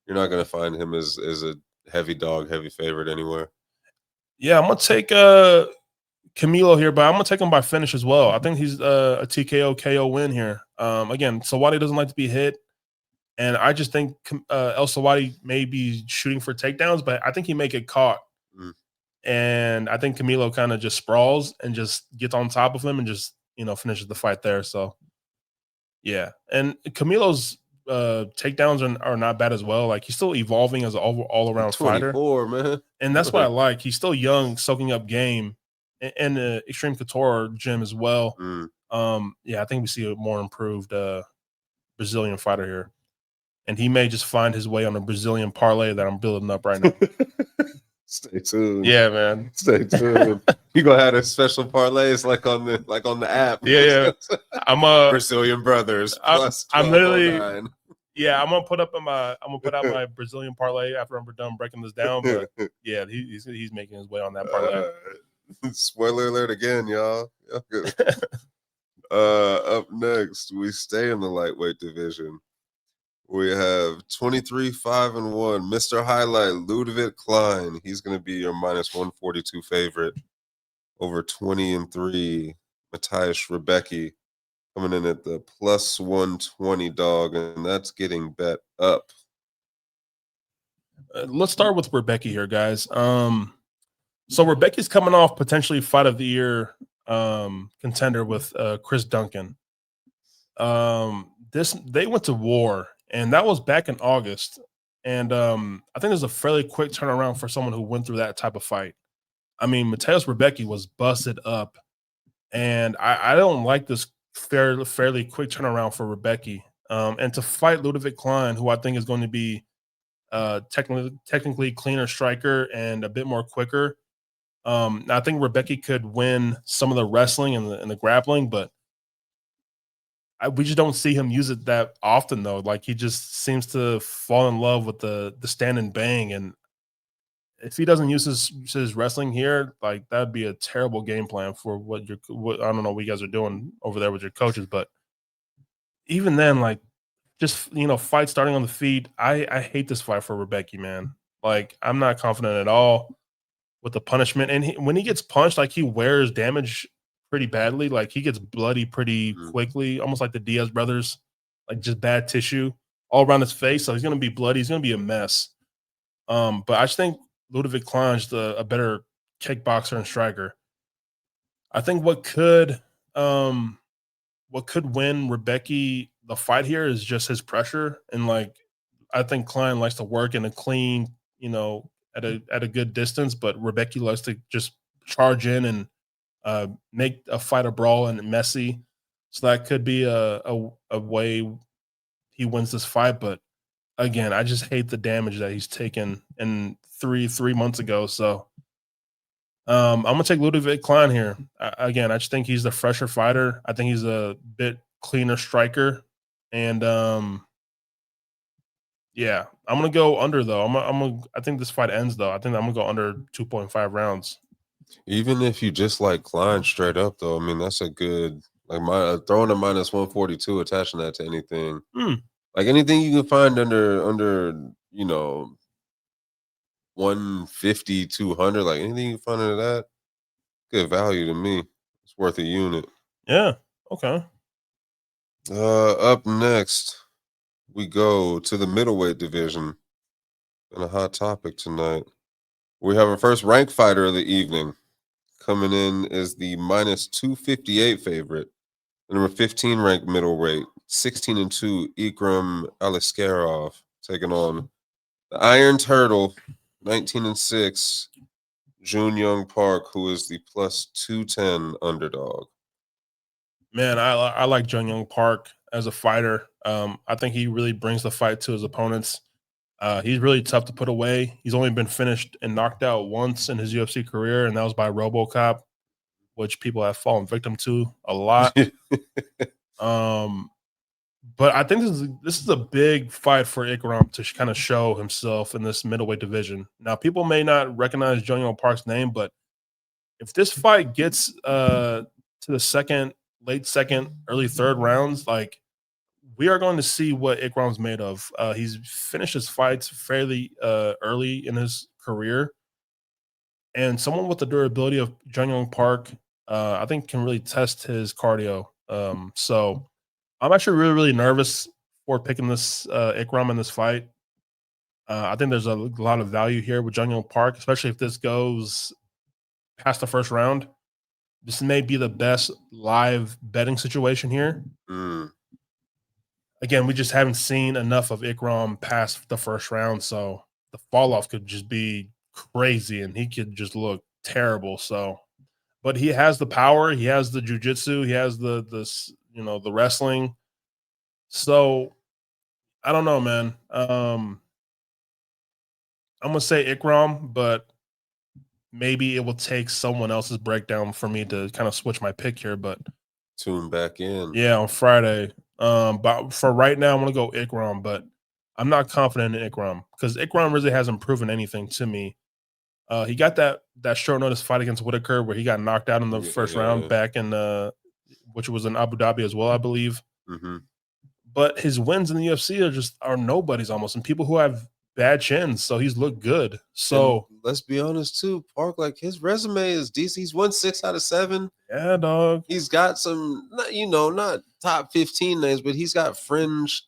You're not going to find him as a heavy dog, heavy favorite anywhere. Yeah, I'm going to take Camilo here, but I'm going to take him by finish as well. I think he's a TKO KO win here. Again, Sawadi doesn't like to be hit. And I just think El Sawadi may be shooting for takedowns, but I think he may get caught. Mm. And I think Camilo kind of just sprawls and just gets on top of him and just, finishes the fight there. So, yeah. And Camilo's takedowns are not bad as well. Like, he's still evolving as an all around fighter. 24, man. And that's what I like. He's still young, soaking up game and the Extreme Couture gym as well. Yeah, I think we see a more improved Brazilian fighter here. And he may just find his way on a Brazilian parlay that I'm building up right now. Stay tuned. Yeah, man. Stay tuned. You gonna have a special parlays like on the app. Yeah. I'm Brazilian brothers plus I'm literally 1209. Yeah, I'm gonna put out my Brazilian parlay after I'm done breaking this down. But yeah, he's making his way on that parlay. Spoiler alert again, y'all. Up next, we stay in the lightweight division. We have 23-5-1, Mr. Highlight, Ludovic Klein. He's going to be your minus 142 favorite over 20-3. Matthias Rebecki coming in at the plus 120 dog, and that's getting bet up. Let's start with Rebecki here, guys. So Rebecki's coming off potentially fight of the year contender with Chris Duncan. They went to war, and that was back in August. And I think there's a fairly quick turnaround for someone who went through that type of fight. I mean, Matthias Rebecki was busted up, and I don't like this fairly quick turnaround for Rebecki. And to fight Ludovic Klein, who I think is going to be technically cleaner striker and a bit more quicker. I think Rebecki could win some of the wrestling and the grappling, but we just don't see him use it that often, though. Like, he just seems to fall in love with the stand and bang, and if he doesn't use his wrestling here, like, that'd be a terrible game plan for what I don't know what you guys are doing over there with your coaches, but even then, like, just fight starting on the feet. I hate this fight for Rebecki, man. Like, I'm not confident at all with the punishment, and when he gets punched, like, he wears damage pretty badly. Like, he gets bloody pretty quickly, almost like the Diaz brothers, like just bad tissue all around his face. So he's gonna be bloody. He's gonna be a mess. But I just think Ludovic Klein's a better kickboxer and striker. I think what could win Rebecki the fight here is just his pressure, and like, I think Klein likes to work in a clean, at a good distance, but Rebecki likes to just charge in and make a fight a brawl and messy. So that could be a way he wins this fight. But again, I just hate the damage that he's taken in three months ago. So I'm gonna take Ludovic Klein here. Again, I just think he's the fresher fighter. I think he's a bit cleaner striker, and yeah, I'm gonna go under though. I think this fight ends though. I think I'm gonna go under 2.5 rounds. Even if you just like Klein straight up, though, I mean, that's a good, like, throwing a minus 142, attaching that to anything. Like, anything you can find under 150, 200, like, anything you can find under that, good value to me. It's worth a unit. Yeah. Okay. Up next, we go to the middleweight division. And a hot topic tonight. We have our first ranked fighter of the evening. Coming in is the minus 258 favorite, the number 15 ranked middleweight, 16-2, Ikram Aliskerov, taking on the Iron Turtle, 19-6, Jun Young Park, who is the plus 210 underdog. Man, I like Jun Young Park as a fighter. I think he really brings the fight to his opponents. He's really tough to put away. He's only been finished and knocked out once in his UFC career, and that was by RoboCop, which people have fallen victim to a lot. But I think this is a big fight for Ikram to kind of show himself in this middleweight division. Now, people may not recognize Jun Young Park's name, but if this fight gets to the late second, early third rounds, like, we are going to see what Ikram's made of. He's finished his fights fairly early in his career, and someone with the durability of Jun Young Park, I think, can really test his cardio. So I'm actually really, really nervous for picking this Ikram in this fight. I think there's a lot of value here with Jung Young Park, especially if this goes past the first round. This may be the best live betting situation here. Again, we just haven't seen enough of Ikram past the first round, so the fall off could just be crazy, and he could just look terrible. So, but he has the power, he has the jujitsu, he has the wrestling. So I don't know, man. I'm gonna say Ikram, but maybe it will take someone else's breakdown for me to kind of switch my pick here. But tune back in. Yeah, on Friday. But for right now, I'm gonna go Ikram, but I'm not confident in Ikram because Ikram really hasn't proven anything to me. He got that short notice fight against Whitaker where he got knocked out in the first round back in which was in Abu Dhabi as well, I believe. But his wins in the UFC are nobodies almost, and people who have bad chins. So he's looked good. So and let's be honest too, Park, like his resume is decent. He's won 6 out of 7. Yeah, dog. He's got some, not top 15 names, but he's got fringe.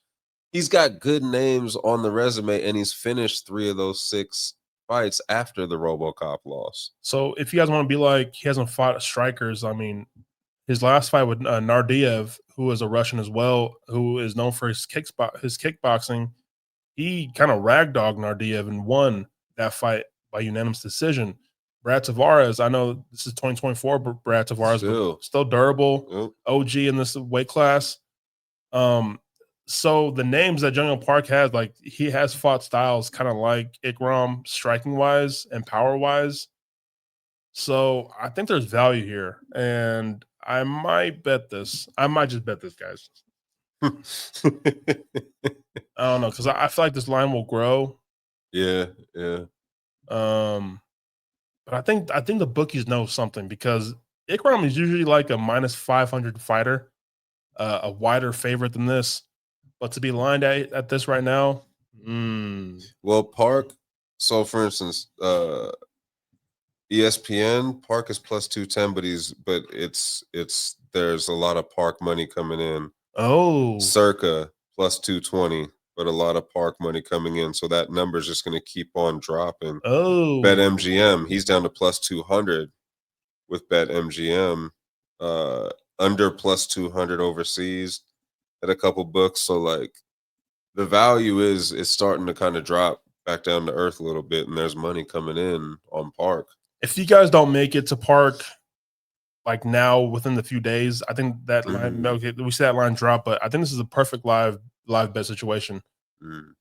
He's got good names on the resume, and he's finished 3 of those 6 fights after the RoboCop loss. So if you guys want to be like, he hasn't fought strikers, I mean, his last fight with Nardiev, who is a Russian as well, who is known for his kickboxing, he kind of ragdogged Nardiev and won that fight by unanimous decision. Brad Tavares, I know this is 2024, but Brad Tavares still durable, OG in this weight class. So the names that Jung Young Park has, like he has fought styles kind of like Ikram, striking wise and power wise. So I think there's value here, and I might bet this. I might just bet this, guys. I don't know because I feel like this line will grow. Yeah. But I think the bookies know something because Ikram is usually like a minus 500 fighter, a wider favorite than this. But to be lined at this right now, well, Park. So, for instance, ESPN Park is plus 210, but there's a lot of Park money coming in. Oh, Circa plus 220, but a lot of Park money coming in, so that number is just going to keep on dropping. Oh, BetMGM, he's down to plus 200 with BetMGM, under plus 200 overseas at a couple books. So like the value is starting to kind of drop back down to earth a little bit, and there's money coming in on Park. If you guys don't make it to Park like now within the few days, I think that line, okay, we see that line drop, but I think this is a perfect live bet situation.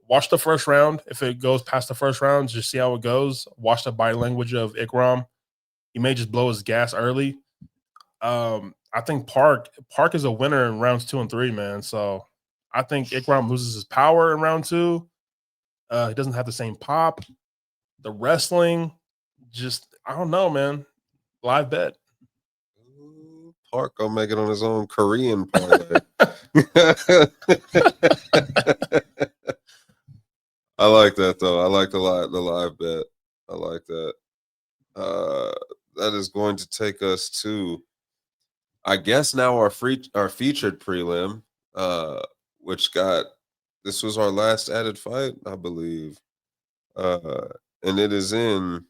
Watch the first round. If it goes past the first round, just see how it goes. Watch the body language of Ikram. He may just blow his gas early. I think Park is a winner in rounds 2 and 3, man. So I think Ikram loses his power in round 2. He doesn't have the same pop. The wrestling, just I don't know, man. Live bet. Park gonna make it on his own Korean parlay. I like that though. I like the live bet. I like that. That is going to take us to, I guess, now our featured prelim, which this was our last added fight, I believe, and it is in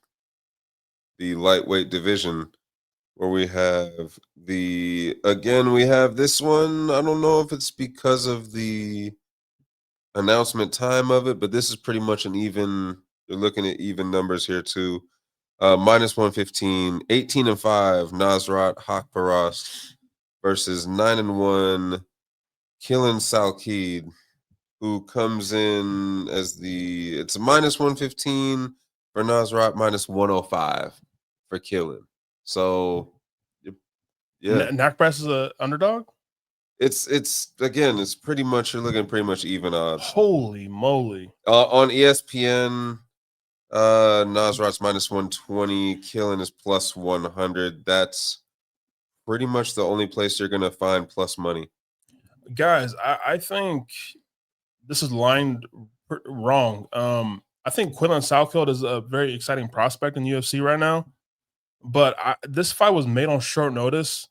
the lightweight division where we have we have this one. I don't know if it's because of the announcement time of it, but this is pretty much an even. You're looking at even numbers here too. Minus 115, 18-5, Nasrat Hakparast versus 9-1, Killen Salkid, who comes in as it's a minus 115 for Nasrat, minus 105 for Killen. So, yeah. Nakpress is an underdog? It's again, it's pretty much, you're looking pretty much even odds. Holy moly. On ESPN, Nasrat's minus 120, Killen is plus 100. That's pretty much the only place you're gonna find plus money. Guys, I think this is lined wrong. I think Quinlan Southfield is a very exciting prospect in UFC right now, but this fight was made on short notice.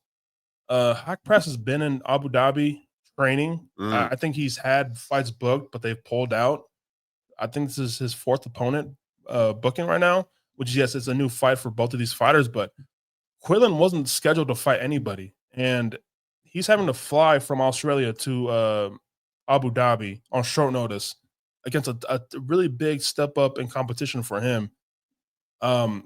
Hakparast has been in Abu Dhabi training. Mm. I think he's had fights booked, but they've pulled out. I think this is his fourth opponent booking right now, which yes, it's a new fight for both of these fighters, but Quillen wasn't scheduled to fight anybody, and he's having to fly from Australia to Abu Dhabi on short notice against a really big step up in competition for him.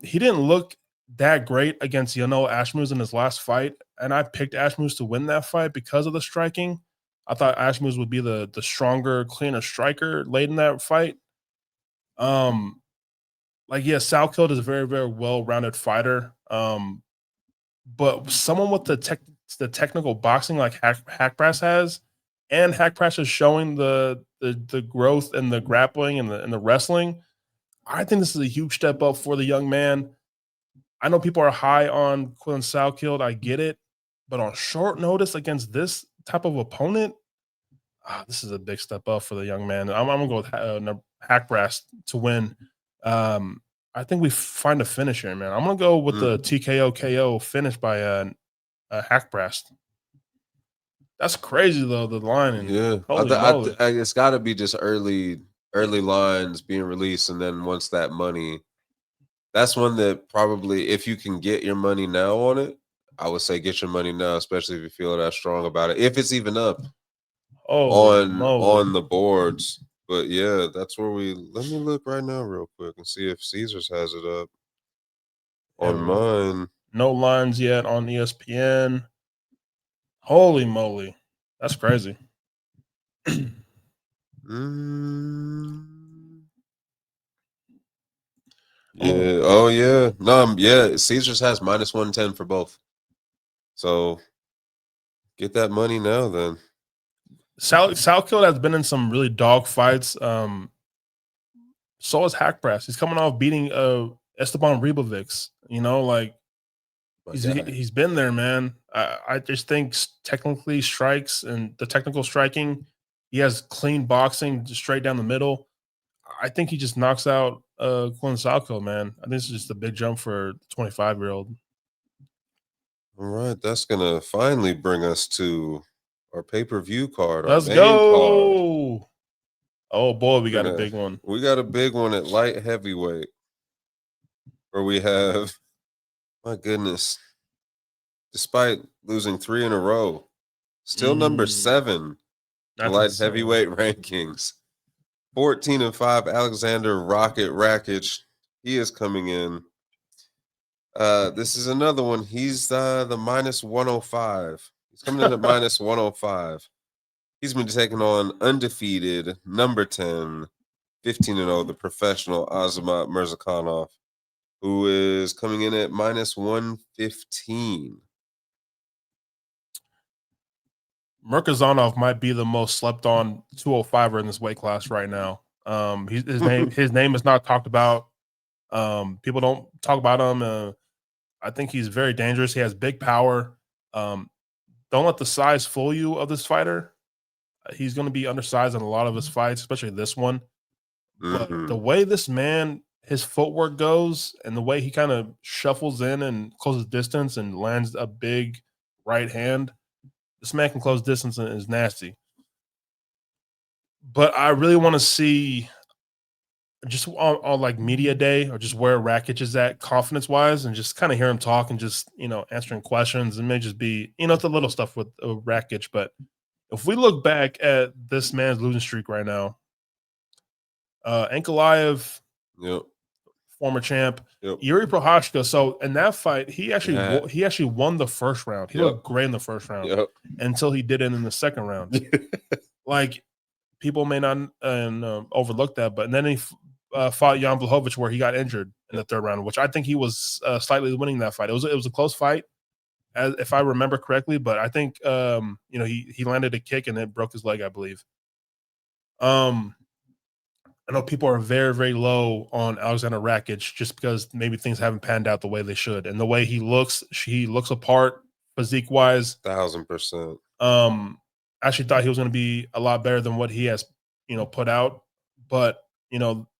He didn't look that great against Ashmouz in his last fight, and I picked Ashmouz to win that fight because of the striking. I thought Ashmouz would be the stronger, cleaner striker late in that fight. Salkild is a very, very well-rounded fighter. But someone with the technical boxing like Hackbrass has, and Hackbrass is showing the growth and the grappling and the wrestling. I think this is a huge step up for the young man. I know people are high on Quillen Salkild. I get it, but on short notice against this type of opponent, this is a big step up for the young man. I'm gonna go with Hackbrass to win. I think we find a finish here, man. I'm gonna go with the TKO KO finish by Hackbrass. That's crazy though. The line and it's got to be just early lines being released, and then once that money, that's one that probably, if you can get your money now on it, I would say get your money now, especially if you feel that strong about it. If it's even up on the boards. But yeah, that's where let me look right now real quick and see if Caesars has it up on mine. No lines yet on ESPN. Holy moly. That's crazy. Yeah. Oh yeah. No. Yeah. Caesars has -110 for both. So get that money now, then. Salkild has been in some really dog fights. So is Hackbrass. He's coming off beating Esteban Ribovics. He's been there, man. I just think technically strikes and the technical striking, he has clean boxing just straight down the middle. I think he just knocks out Quillen Salkild, man. I think this is just a big jump for the 25-year-old. All right, that's gonna finally bring us to our pay-per-view card. Let's go. Card. Oh boy, we got a big one. We got a big one at light heavyweight, where we have, my goodness, despite losing 3 in a row, still number 7 in light heavyweight rankings. 14-5, Alexander Rocket Rakic. He is coming in. This is another one. He's the -105. He's coming in at -105. He's been taking on undefeated number 10, 15-0, the professional Azamat Mirzakhanov, who is coming in at -115. Murkazanov might be the most slept on 205er in this weight class right now. His name is not talked about. People don't talk about him. I think he's very dangerous. He has big power. Don't let the size fool you of this fighter. He's going to be undersized in a lot of his fights, especially this one. But the way this man, his footwork goes, and the way he kind of shuffles in and closes distance and lands a big right hand, this man can close distance and is nasty. But I really want to see just on like media day or just where Rakic is at confidence wise, and just kind of hear him talk and just, answering questions, and may just be, it's the little stuff with Rakic. But if we look back at this man's losing streak right now, Ankalaev, former champ, Yuri Prohashka. So in that fight, he actually won the first round. He looked great in the first round until he didn't in the second round. Like, people may not overlook that, but then he fought Jan Blachowicz, where he got injured in the third round, which I think he was slightly winning that fight. It was a close fight, if I remember correctly, but I think he landed a kick and it broke his leg, I believe. I know people are very, very low on Alexander Rakic just because maybe things haven't panned out the way they should, and the way he looks apart physique wise. 1000%. I actually thought he was going to be a lot better than what he has, put out. But,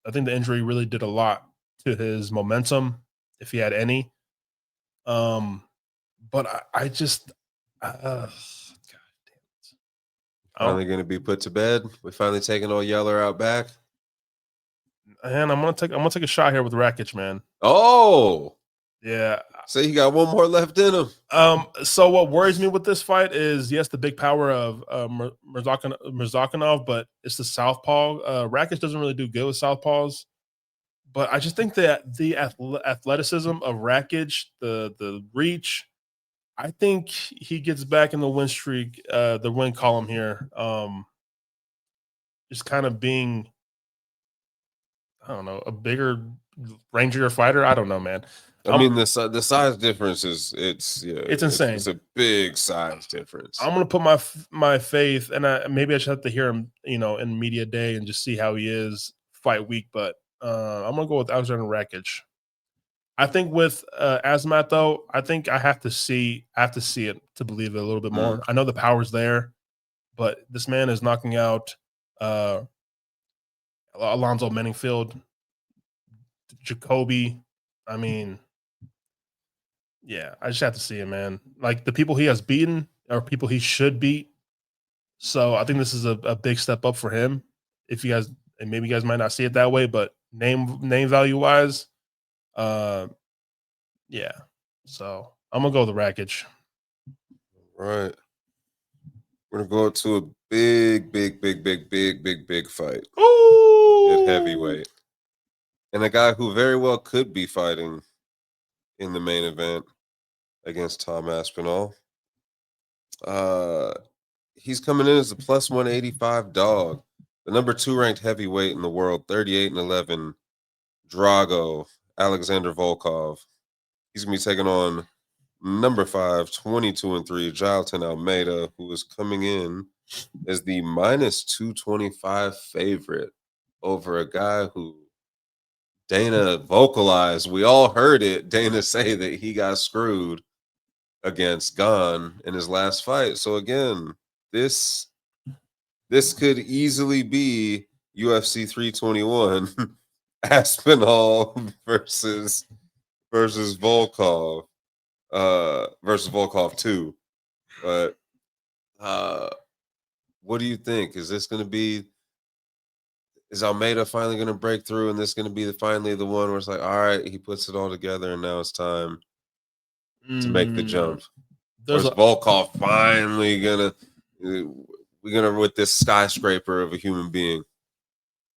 I think the injury really did a lot to his momentum, if he had any. But I just, God damn it. Finally going to be put to bed. We're finally taking old Yeller out back. And I'm gonna take a shot here with Rakic, man. Oh, yeah. So he got one more left in him. So what worries me with this fight is yes, the big power of Murzakanov, but it's the southpaw. Rakic doesn't really do good with southpaws, but I just think that the athleticism of Rakic, the reach, I think he gets back in the win streak, the win column here. Just kind of being, I don't know, a bigger, rangier fighter. I don't know, man. I mean, the size difference is it's insane. It's a big size difference. I'm gonna put my faith, and maybe I should have to hear him, in media day and just see how he is fight week. But I'm gonna go with Alexander Rakic. I think with Azamat though, I think I have to see it to believe it a little bit more. I know the power's there, but this man is knocking out Alonzo Menningfield, Jacoby. I mean, yeah, I just have to see it, man. Like the people he has beaten are people he should beat. So I think this is a big step up for him. If you guys, and maybe you guys might not see it that way, but name value wise, yeah. So I'm gonna go with the Rakic. Right. We're gonna go to a big fight. Ooh! At heavyweight. And a guy who very well could be fighting in the main event against Tom Aspinall. He's coming in as a plus 185 dog. The number 2 ranked heavyweight in the world, 38-11, Drago Alexander Volkov. He's gonna be taking on number 5, 22-3, Jailton Almeida, who is coming in as the minus 225 favorite over a guy who Dana vocalized. We all heard it. Dana say that he got screwed against Gane in his last fight. So again, this could easily be UFC 321 Aspinall versus Volkov. Versus Volkov 2. But what do you think? Is this going to be? Is Almeida finally going to break through, and this going to be finally the one where it's like, all right, he puts it all together, and now it's time to make the jump? Or is Volkov finally we're gonna with this skyscraper of a human being?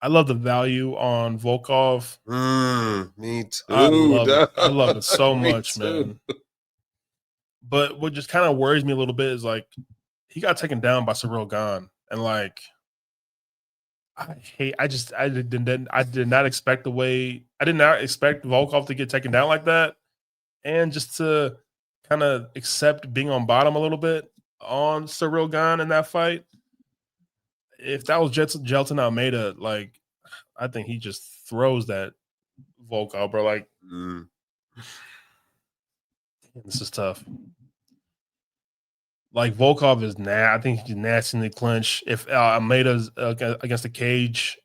I love the value on Volkov. Me too. I love it so much, man. But what just kind of worries me a little bit is like he got taken down by Ciryl Gane, and like I did not expect Volkov to get taken down like that, and just to kind of accept being on bottom a little bit on Ciryl Gane in that fight. If that was Jailton Almeida, like I think he just throws that Volkov, bro. Like this is tough. Like Volkov is I think he's nasty in the clinch. If Almeida's against the cage,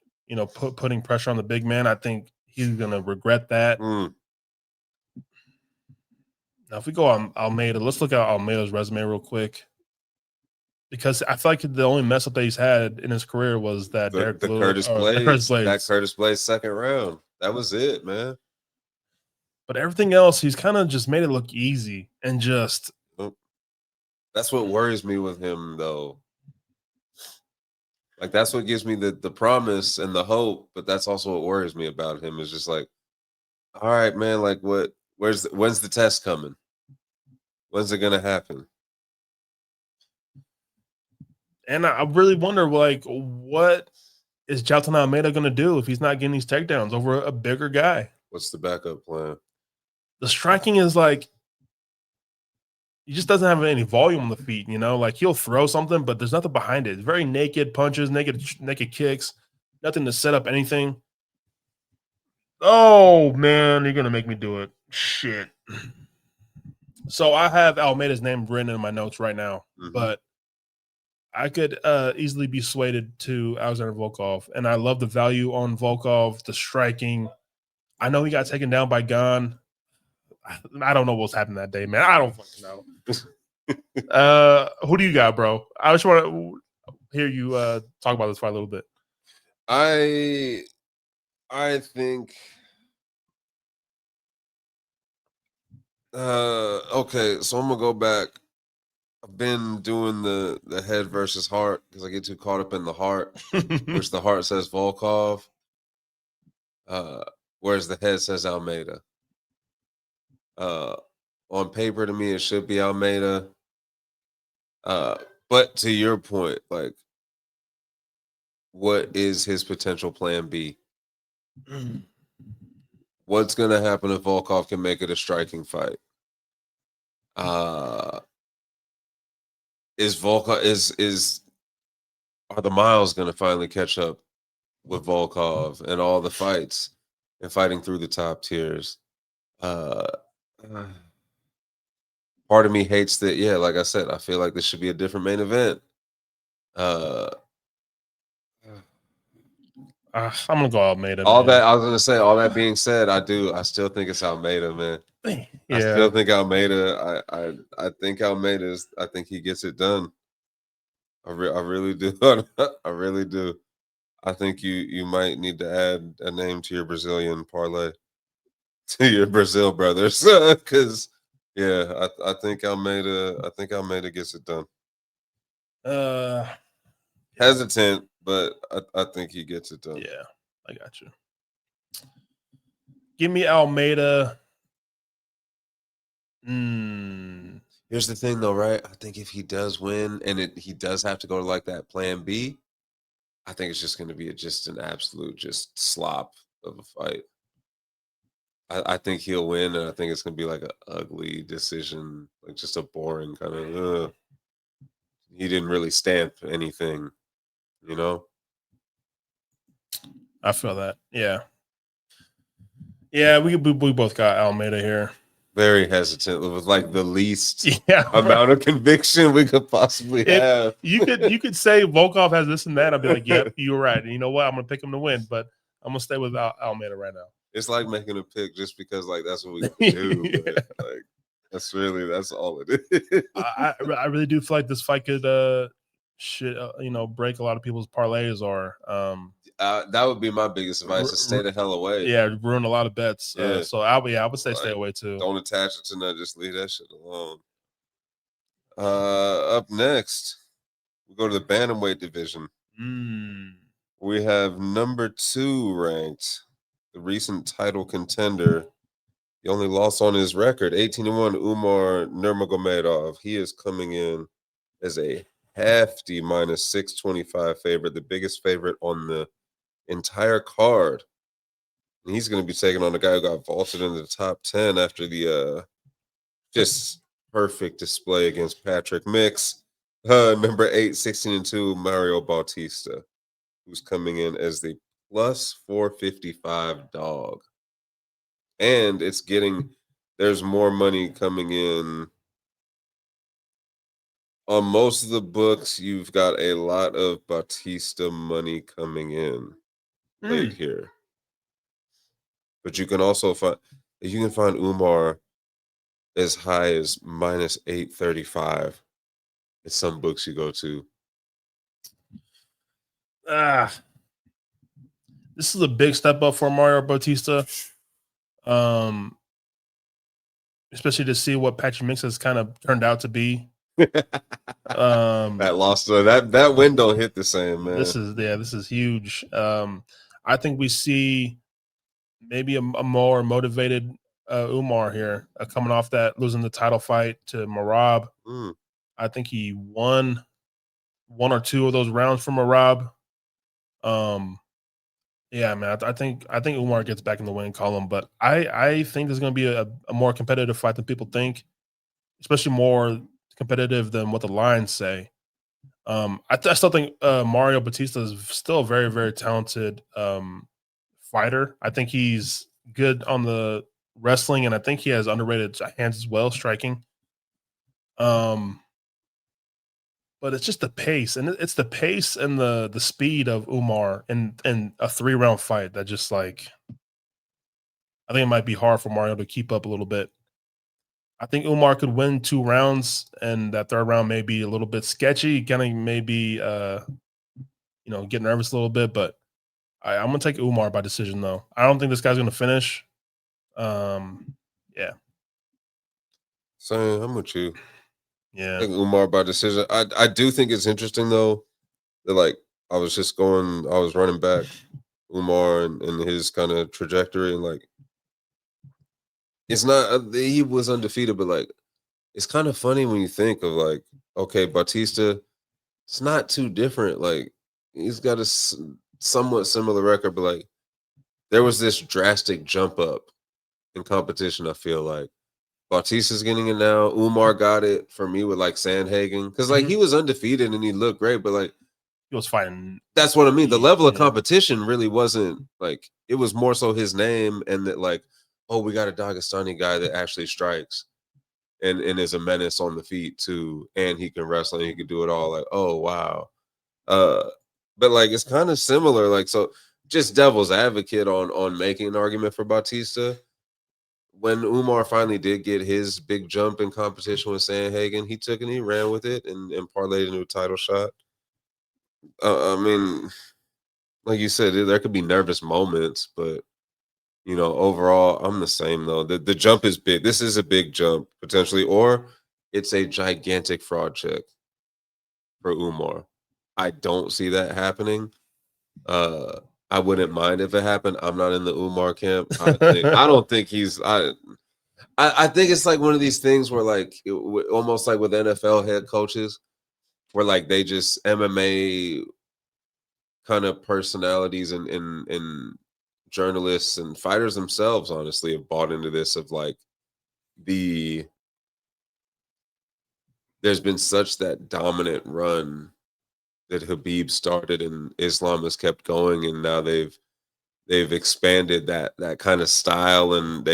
putting pressure on the big man, I think he's gonna regret that. Now, if we go on Almeida, let's look at Almeida's resume real quick, because I feel like the only mess up that he's had in his career was that the Curtis Blades, that Curtis Blades second round. That was it, man. But everything else, he's kind of just made it look easy and just. That's what worries me with him, though. Like, that's what gives me the promise and the hope, but that's also what worries me about him, is just like, all right, man, like when's the test coming? When's it gonna happen? And I really wonder, like, what is Jailton Almeida gonna do if he's not getting these takedowns over a bigger guy? What's the backup plan? The striking is like, he just doesn't have any volume on the feet, like he'll throw something, but there's nothing behind it. It's very naked punches, naked kicks, nothing to set up anything. Oh man, you're gonna make me do it. Shit. So I have Almeida's name written in my notes right now, but I could easily be swayed to Alexander Volkov, and I love the value on Volkov, the striking. I know he got taken down by Gane. I don't know what's happened that day, man. I don't fucking know. Who do you got, bro? I just want to. hear you talk about this fight a little bit. I think okay, so I'm gonna go back. I've been doing the head versus heart because I get too caught up in the heart, which the heart says Volkov, whereas the head says Almeida. On paper, to me, it should be Almeida. But to your point, like, what is his potential plan B? What's gonna happen if Volkov can make it a striking fight? Is Volkov are the miles gonna finally catch up with Volkov and all the fights and fighting through the top tiers? Part of me hates that. Yeah, like I said, I feel like this should be a different main event. I'm gonna go Almeida. All man. that I was gonna say. All that being said, I still think it's Almeida, man. Yeah. I still think Almeida. I think Almeida's. I think he gets it done. I really do. I really do. I think you might need to add a name to your Brazilian parlay, to your Brazil brothers, because yeah, I think Almeida gets it done. Hesitant, but I think he gets it done. Yeah, I got you. Give me Almeida. Here's the thing, though, right? I think if he does win, and he does have to go to like that plan B, I think it's just going to be just an absolute slop of a fight. I think he'll win, and I think it's going to be like an ugly decision, like just a boring kind of. He didn't really stamp anything, you know. I feel that. Yeah. We both got Almeida here. Very hesitant. It was like the least amount of conviction we could possibly have. You could say Volkov has this and that. I'd be like, yep, you're right. And you know what? I'm gonna pick him to win, but I'm gonna stay with Almeida right now. It's like making a pick just because like that's what we do. But, like that's all it is. I really do feel like this fight could break a lot of people's parlays or that would be my biggest advice: to stay the hell away. Yeah, ruin a lot of bets. Yeah. So I would say stay away too. Don't attach it to that. Just leave that shit alone. Up next, we go to the bantamweight division. We have number 2 ranked, the recent title contender. He only lost on his record, 18-1, Umar Nurmagomedov. He is coming in as a hefty minus 625 favorite, the biggest favorite on the entire card. And he's going to be taking on the guy who got vaulted into the top 10 after the just perfect display against Patrick Mix. Number 8, 16-2, Mario Bautista, who's coming in as the plus 455 dog. And there's more money coming in. On most of the books, you've got a lot of Bautista money coming in late here. But you can also find Umar as high as minus 835 at some books you go to. This is a big step up for Mario Bautista. Especially to see what Patrick Mix has kind of turned out to be. That lost that win don't hit the same, man. This is huge. I think we see maybe a more motivated Umar here, coming off that losing the title fight to Merab. I think he won 1 or 2 of those rounds from Merab. Yeah, man. I think Umar gets back in the winning column, but I think there's going to be a more competitive fight than people think, especially more competitive than what the lines say. I still think Mario Bautista is still a very, very talented fighter. I think he's good on the wrestling, and I think he has underrated hands as well, striking. But it's just the pace, and it's the pace and the speed of Umar in a 3-round fight that just like I think it might be hard for Mario to keep up a little bit. I think Umar could win 2 rounds, and that third round may be a little bit sketchy. Kind of maybe, get nervous a little bit, but I'm gonna take Umar by decision though. I don't think this guy's gonna finish. Yeah, So I'm with you. yeah. I think Umar by decision. I do think it's interesting though that like I was running back Umar and his kind of trajectory and like it's not he was undefeated, but like it's kind of funny when you think of like okay, Batista, it's not too different. Like he's got a somewhat similar record, but like there was this drastic jump up in competition. I feel like Bautista's getting it now. Umar got it for me with like Sandhagen because like he was undefeated and he looked great, but like He was fighting. that's what I mean. The level of Yeah. competition really wasn't like it was more so his name and that like oh we got a Dagestani guy that actually strikes and is a menace on the feet too, and he can wrestle and he can do it all. Like oh wow, uh, but like it's kind of similar. Like so, just devil's advocate on making an argument for Bautista. When Umar finally did get his big jump in competition with Sandhagen, he took and he ran with it and parlayed into a title shot. I mean, like you said, there could be nervous moments, but overall, I'm the same though. The jump is big. This is a big jump potentially, or it's a gigantic fraud check for Umar. I don't see that happening. I wouldn't mind if it happened. I'm not in the Umar camp. I don't think he's. I think it's like one of these things where like almost like with NFL head coaches, where like they just MMA kind of personalities and journalists and fighters themselves honestly have bought into this of like there's been such that dominant run that Habib started and Islam has kept going and now they've expanded that kind of style and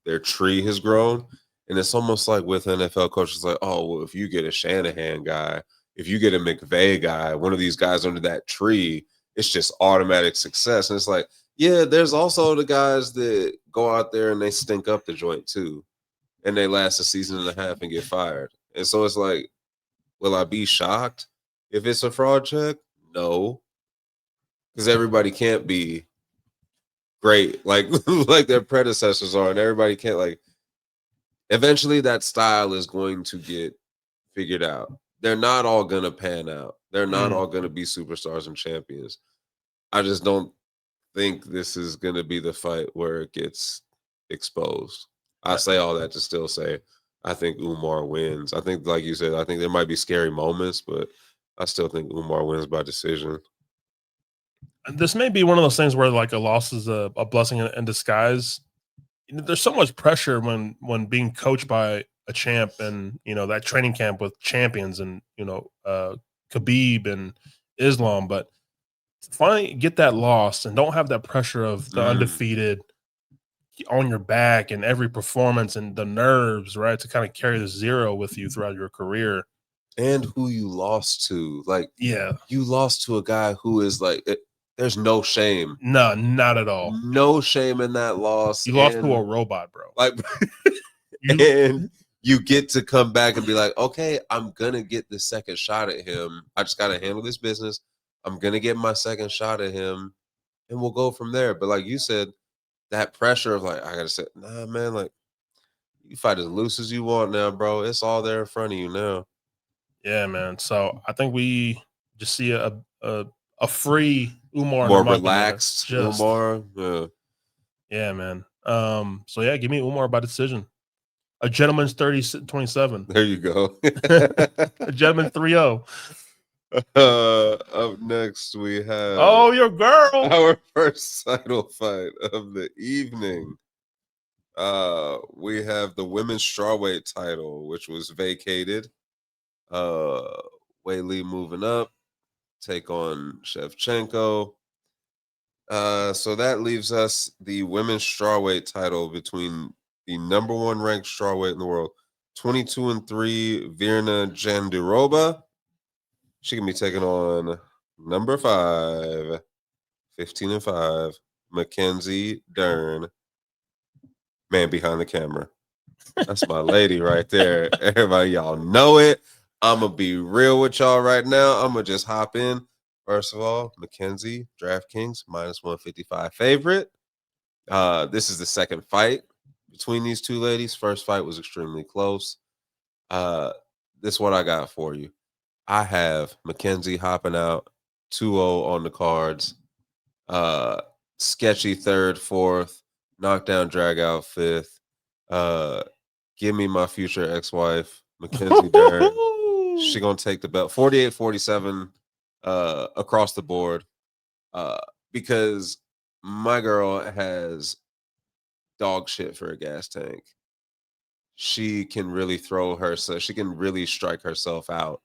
their tree has grown and it's almost like with NFL coaches like oh well if you get a Shanahan guy if you get a McVay guy one of these guys under that tree it's just automatic success and it's like yeah there's also the guys that go out there and they stink up the joint too and they last a season and a half and get fired and so it's like will I be shocked if it's a fraud check? No, because everybody can't be great like like their predecessors are, and everybody can't like. Eventually, that style is going to get figured out. They're not all gonna pan out. They're not all gonna be superstars and champions. I just don't think this is gonna be the fight where it gets exposed. I say all that to still say I think Umar wins. I think, like you said, I think there might be scary moments, but I still think Umar wins by decision. This may be one of those things where like a loss is a blessing in disguise. There's so much pressure when being coached by a champ and that training camp with champions and Khabib and Islam, but finally get that loss and don't have that pressure of the undefeated on your back and every performance and the nerves, right, to kind of carry the zero with you throughout your career. And who you lost to, like, Yeah, you lost to a guy who is like, there's no shame. no, not at all. No shame in that loss. You lost to a robot, bro. Like, and you get to come back and be like, okay, I'm gonna get the second shot at him. I just gotta handle this business. I'm gonna get my second shot at him, and we'll go from there. But like you said, that pressure of like, I gotta say, nah, man, like you fight as loose as you want now, bro. It's all there in front of you now. Yeah, man. So I think we just see a free Umar, More relaxed Umar. Yeah, man. So yeah, give me Umar by decision. A gentleman's 30-27. There you go. A gentleman 3-0. Up next we have your girl. our first title fight of the evening. We have the women's strawweight title, which was vacated. Wei Li moving up, take on Shevchenko. So that leaves us the women's strawweight title between the number one ranked strawweight in the world, 22-3 Virna Jandiroba. She can be taken on number 5, 15-5 Mackenzie Dern, man behind the camera. That's my lady right there. Everybody, y'all know it. I'm going to be real with y'all right now. I'm going to just hop in. First of all, Mackenzie, DraftKings, -155 favorite. This is the second fight between these two ladies. First fight was extremely close. This is what I got for you. I have Mackenzie hopping out 2-0 on the cards. Sketchy third, fourth, knockdown, drag out fifth. Give me my future ex-wife, Mackenzie Dern. She gonna take the belt 48-47 across the board. Because my girl has dog shit for a gas tank. She can really throw herself, she can really strike herself out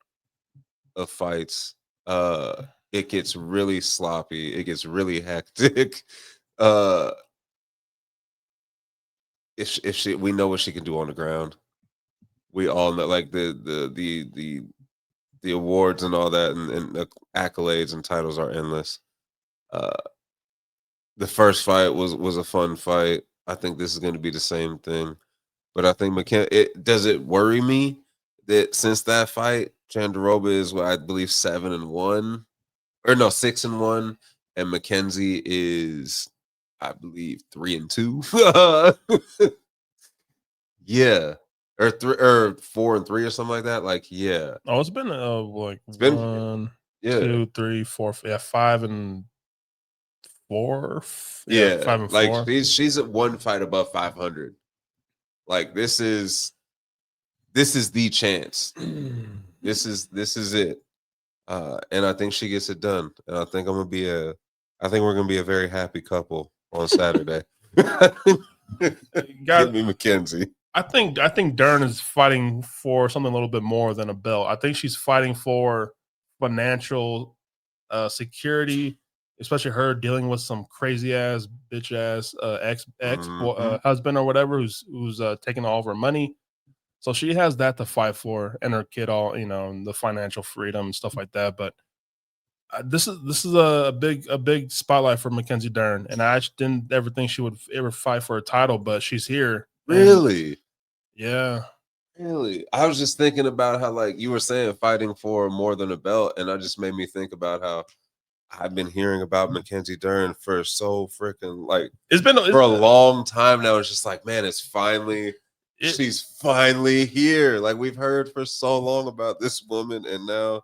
of fights. It gets really sloppy, it gets really hectic. If she, we know what she can do on the ground. We all know, like the awards and all that, and the accolades and titles are endless. The first fight was a fun fight. I think this is going to be the same thing, but I think does it worry me that since that fight, Jandiroba is what I believe 7-1, or no 6-1, and Mackenzie is, I believe, 3-2. Yeah, or 4-3 or something like that. Like, yeah. Oh, it's been like It's been, 1, yeah, 2, 3, 4, yeah, 5 and 4. Yeah, yeah. 5 and Like 4. she's at one fight above 500. Like this is the chance. This is it. And I think she gets it done. And I think I think we're gonna be a very happy couple on Saturday. Give me Mackenzie. I think Dern is fighting for something a little bit more than a belt. I think she's fighting for financial security, especially her dealing with some crazy ass bitch ass ex husband or whatever who's taking all of her money. So she has that to fight for, and her kid, all the financial freedom and stuff like that. But this is a big spotlight for Mackenzie Dern, and I actually didn't ever think she would ever fight for a title, but she's here. Really? Yeah. Really? I was just thinking about how, like you were saying, fighting for more than a belt, and I just made me think about how I've been hearing about Mackenzie Dern for so freaking for a long time now. It's just like, man, she's finally here. Like we've heard for so long about this woman, and now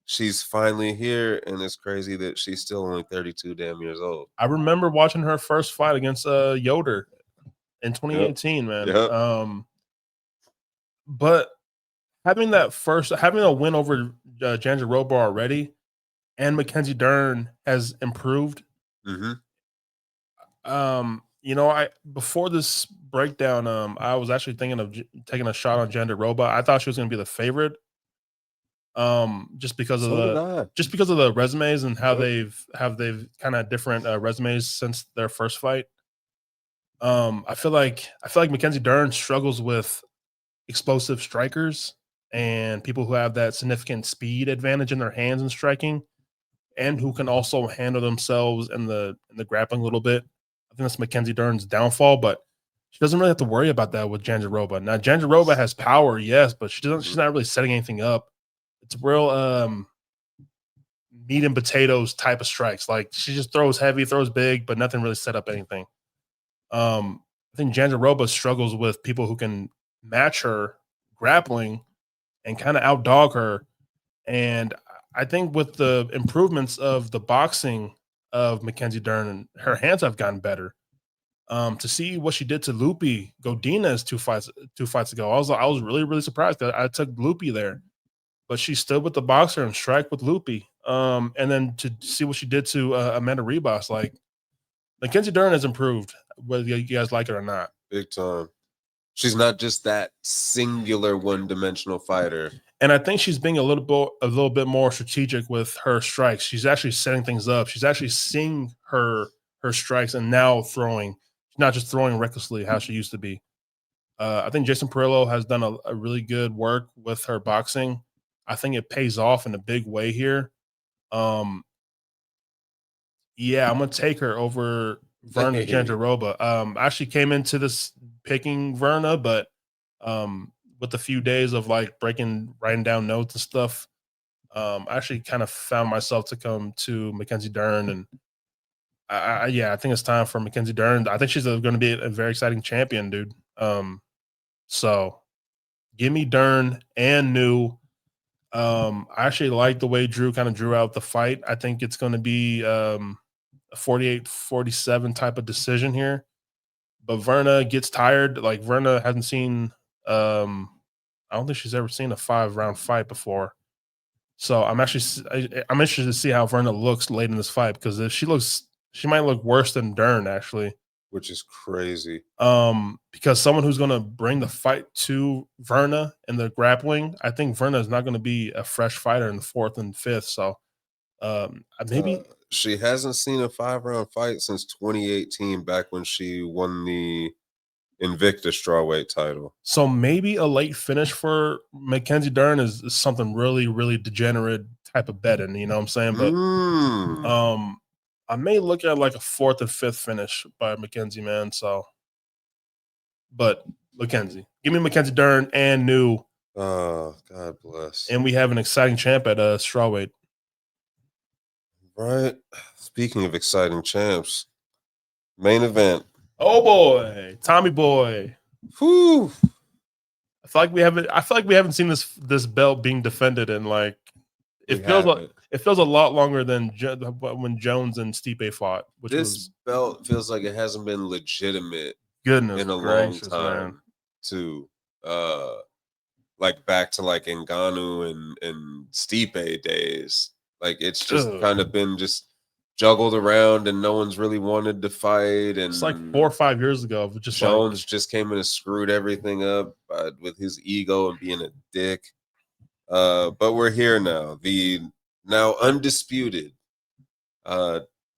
she's finally here. And it's crazy that she's still only 32 damn years old. I remember watching her first fight against Yoder in 2018, man. Yep. But having a win over Jandiroba already, and Mackenzie Dern has improved. Mm-hmm. Before this breakdown, I was actually thinking of taking a shot on Jandiroba. I thought she was going to be the favorite, just because of the resumes and how they've kind of different resumes since their first fight. I feel like Mackenzie Dern struggles with explosive strikers and people who have that significant speed advantage in their hands and striking, and who can also handle themselves in the grappling a little bit. I think that's Mackenzie Dern's downfall, but she doesn't really have to worry about that with Jandiroba. Now, Jandiroba has power, yes, but she doesn't. She's not really setting anything up. It's real meat and potatoes type of strikes. Like she just throws heavy, throws big, but nothing really set up anything. I think Jandiroba struggles with people who can match her grappling and kind of outdog her. And I think with the improvements of the boxing of Mackenzie Dern, her hands have gotten better. To see what she did to Lupi Godinez two fights ago, I was really, really surprised that I took Lupi there, but she stood with the boxer and strike with Lupi. And then to see what she did to Amanda Ribas, like Mackenzie Dern has improved, whether you guys like it or not. Big time. She's not just that singular one-dimensional fighter. And I think she's being a little bit more strategic with her strikes. She's actually setting things up. She's actually seeing her strikes and now throwing. She's not just throwing recklessly how she used to be. I think Jason Perillo has done a really good work with her boxing. I think it pays off in a big way here. Yeah, I'm gonna take her over Verna Jandiroba. I actually came into this picking Verna, but With a few days of like writing down notes and stuff, I actually kind of found myself to come to Mackenzie Dern, and I think it's time for Mackenzie Dern. I think she's going to be a very exciting champion, dude. So give me Dern and New. I actually like the way Drew kind of drew out the fight. I think it's going to be a 48-47 type of decision here. But Verna gets tired. Like Verna hasn't seen I don't think she's ever seen a 5-round fight before. So I'm interested to see how Verna looks late in this fight, because if she might look worse than Dern actually. Which is crazy. Because someone who's going to bring the fight to Verna in the grappling, I think Verna is not going to be a fresh fighter in the 4th and 5th. So maybe she hasn't seen a 5-round fight since 2018, back when she won the Invicta strawweight title. So maybe a late finish for Mackenzie Dern is something really, really degenerate type of betting. You know what I'm saying? But I may look at like a 4th and 5th finish by Mackenzie, man. So, but Mackenzie, give me Mackenzie Dern and New. Oh, God bless. And we have an exciting champ at strawweight. Right. Speaking of exciting champs, main event. Oh boy, Tommy boy. Whew. I feel like we haven't seen this belt being defended in like it feels a lot longer than when Jones and Stipe fought. This belt feels like it hasn't been legitimate in a long time, man. Too. Like back to like Ngannou and Stipe days. Like it's just kind of been just juggled around, and no one's really wanted to fight. And it's like 4 or 5 years ago. Just Jones just came in and screwed everything up with his ego and being a dick. But we're here now. The now undisputed,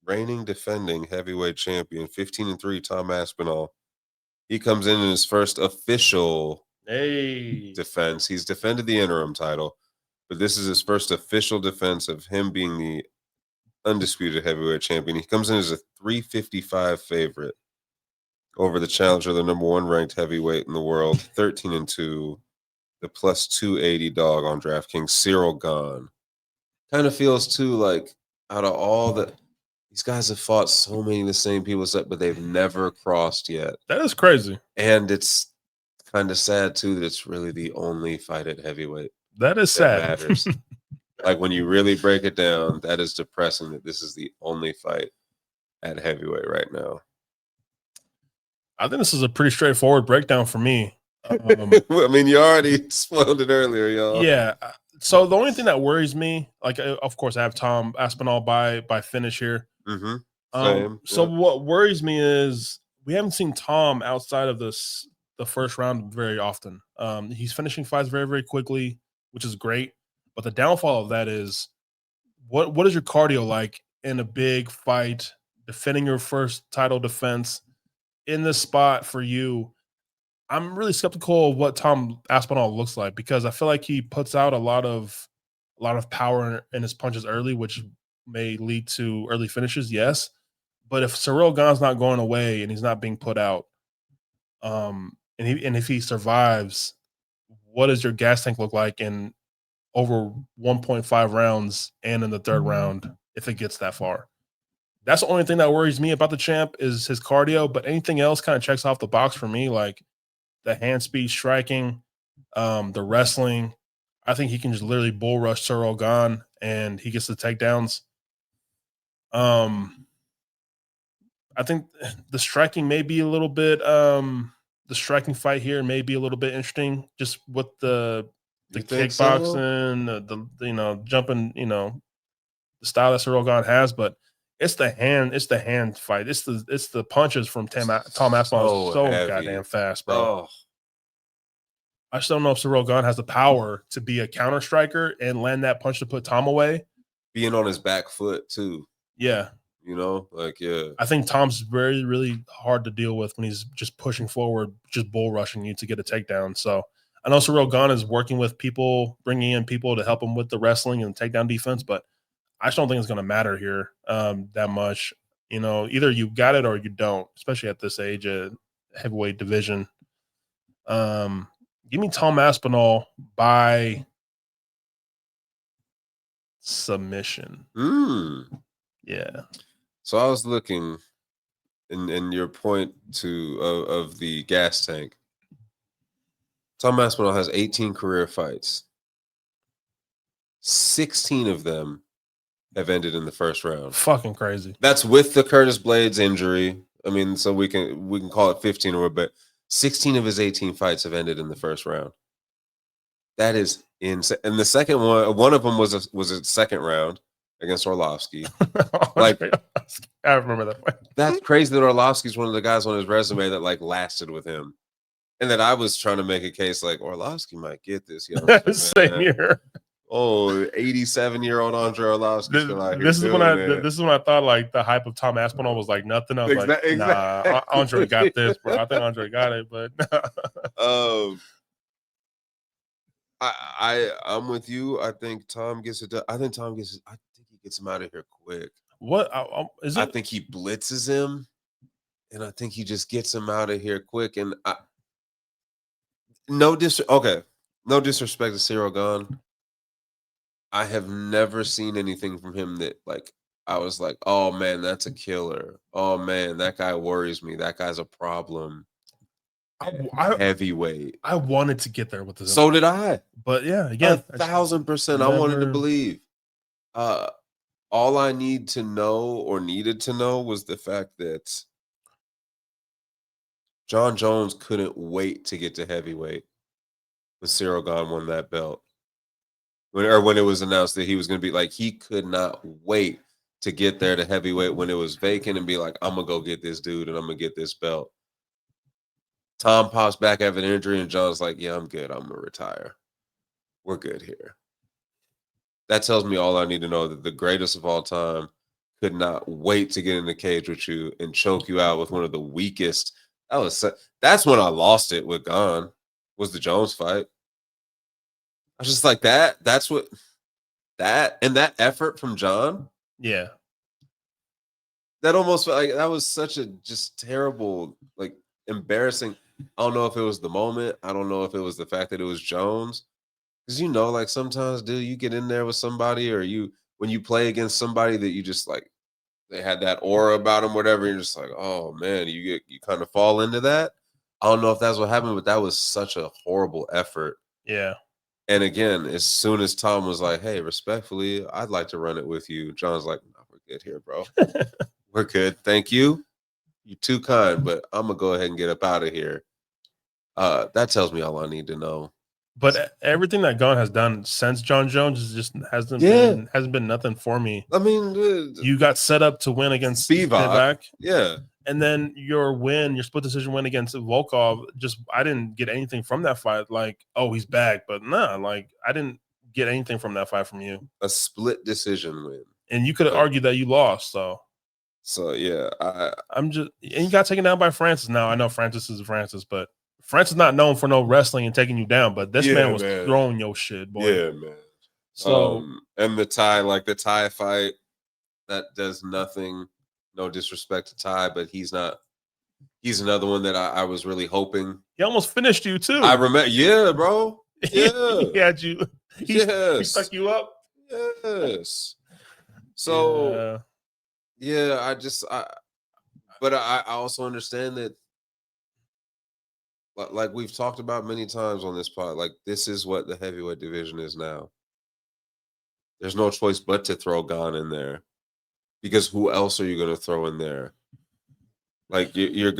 reigning defending heavyweight champion, 15-3, Tom Aspinall. He comes in his first official defense. He's defended the interim title, but this is his first official defense of him being the undisputed heavyweight champion. He comes in as a 355 favorite over the challenger, the number 1 ranked heavyweight in the world, 13-2, the plus 280 dog on DraftKings, Cyril Gane. Kind of feels too like out of all these guys have fought so many of the same people, but they've never crossed yet. That is crazy. And it's kind of sad too that it's really the only fight at heavyweight. That is sad. Matters. Like when you really break it down, that is depressing that this is the only fight at heavyweight right now. I think this is a pretty straightforward breakdown for me. I mean, you already spoiled it earlier, y'all. Yeah. So the only thing that worries me, like, of course, I have Tom Aspinall by finish here. Mm-hmm. So what worries me is we haven't seen Tom outside of the first round very often. He's finishing fights very, very quickly, which is great. But the downfall of that is what is your cardio like in a big fight, defending your first title defense in this spot for you? I'm really skeptical of what Tom Aspinall looks like, because I feel like he puts out a lot of power in his punches early, which may lead to early finishes. Yes. But if Cyril Gane's not going away and he's not being put out, and if he survives, what does your gas tank look like in over 1.5 rounds and in the 3rd round if it gets that far? That's the only thing that worries me about the champ is his cardio, but anything else kind of checks off the box for me, like the hand speed striking, the wrestling. I think he can just literally bull rush Cyril Gane and he gets the takedowns. I think the striking may be a little bit the striking fight here may be a little bit interesting, just with the kickboxing, the jumping, the style that Cyril Gane has, but it's the hand fight. It's the punches from Tom Aspinall so goddamn fast, bro. Oh. I just don't know if Cyril Gane has the power to be a counter striker and land that punch to put Tom away. Being on his back foot too. Yeah. I think Tom's very, really hard to deal with when he's just pushing forward, just bull rushing you to get a takedown. So I know Cyril Gane is working with people, bringing in people to help him with the wrestling and takedown defense, but I just don't think it's going to matter here that much. Either you got it or you don't, especially at this age, heavyweight division. Give me Tom Aspinall by submission. Yeah. So I was looking in your point of the gas tank. Tom Aspinall has 18 career fights. 16 of them have ended in the first round. Fucking crazy. That's with the Curtis Blades injury. I mean, so we can call it 15 or but 16 of his 18 fights have ended in the first round. That is insane. And the second one of them was a second round against Orlovsky. Like, I remember that fight. That's crazy that Orlovsky's one of the guys on his resume that like lasted with him. And that I was trying to make a case like Orlovsky might get this. Same here. Oh, 87-year-old Andre Orlovsky. This is when I thought like the hype of Tom Aspinall was like nothing. I was like, nah, Andre got this, bro. I think Andre got it, but I'm with you. I think Tom gets it done. I think he gets him out of here quick. What is it? I think he blitzes him, and I think he just gets him out of here quick. And no disrespect to Cyril Gane. I have never seen anything from him that like I was like, oh man, that's a killer. Oh man, that guy worries me. That guy's a problem. Heavyweight. I wanted to get there with this. So did I. But yeah, again, 1,000%. I wanted to believe. All I needed to know was the fact that John Jones couldn't wait to get to heavyweight when Cyril Gane won that belt. When it was announced that he was going to be like, he could not wait to get there to heavyweight when it was vacant and be like, I'm going to go get this dude and I'm going to get this belt. Tom pops back after an injury and John's like, yeah, I'm good. I'm going to retire. We're good here. That tells me all I need to know, that the greatest of all time could not wait to get in the cage with you and choke you out with one of the weakest. That's when I lost it with Gane, was the Jones fight. I was just like that. And that effort from John. Yeah. That almost felt like that was such a just terrible, like embarrassing. I don't know if it was the moment. I don't know if it was the fact that it was Jones. Because like sometimes, dude, you get in there with somebody, or when you play against somebody that you just like, they had that aura about them, whatever, and you're just like, oh man, you kind of fall into that. I don't know if that's what happened, but that was such a horrible effort. Yeah. And again, as soon as Tom was like, hey, respectfully, I'd like to run it with you, John's like, no, we're good here, bro. We're good. Thank you. You're too kind, but I'm going to go ahead and get up out of here. That tells me all I need to know. But everything that Gane has done since John Jones just hasn't been nothing for me. I mean, you got set up to win against Spivak. Yeah. And then your split decision win against Volkov, I didn't get anything from that fight. Like, oh, he's back. But nah, like I didn't get anything from that fight from you. A split decision win. And you could have argued that you lost, So yeah, and you got taken down by Francis. Now I know Francis is Francis, but Francis is not known for no wrestling and taking you down, but this man was throwing your shit, boy. Yeah, man. So and the Ty fight, that does nothing. No disrespect to Ty, but he's another one that I was really hoping. He almost finished you too. I remember, yeah, bro. Yeah. He had you. He stuck you up. Yes. So yeah, but I also understand that, like we've talked about many times on this pod, like this is what the heavyweight division is now. There's no choice but to throw Gane in there, because who else are you going to throw in there? Like you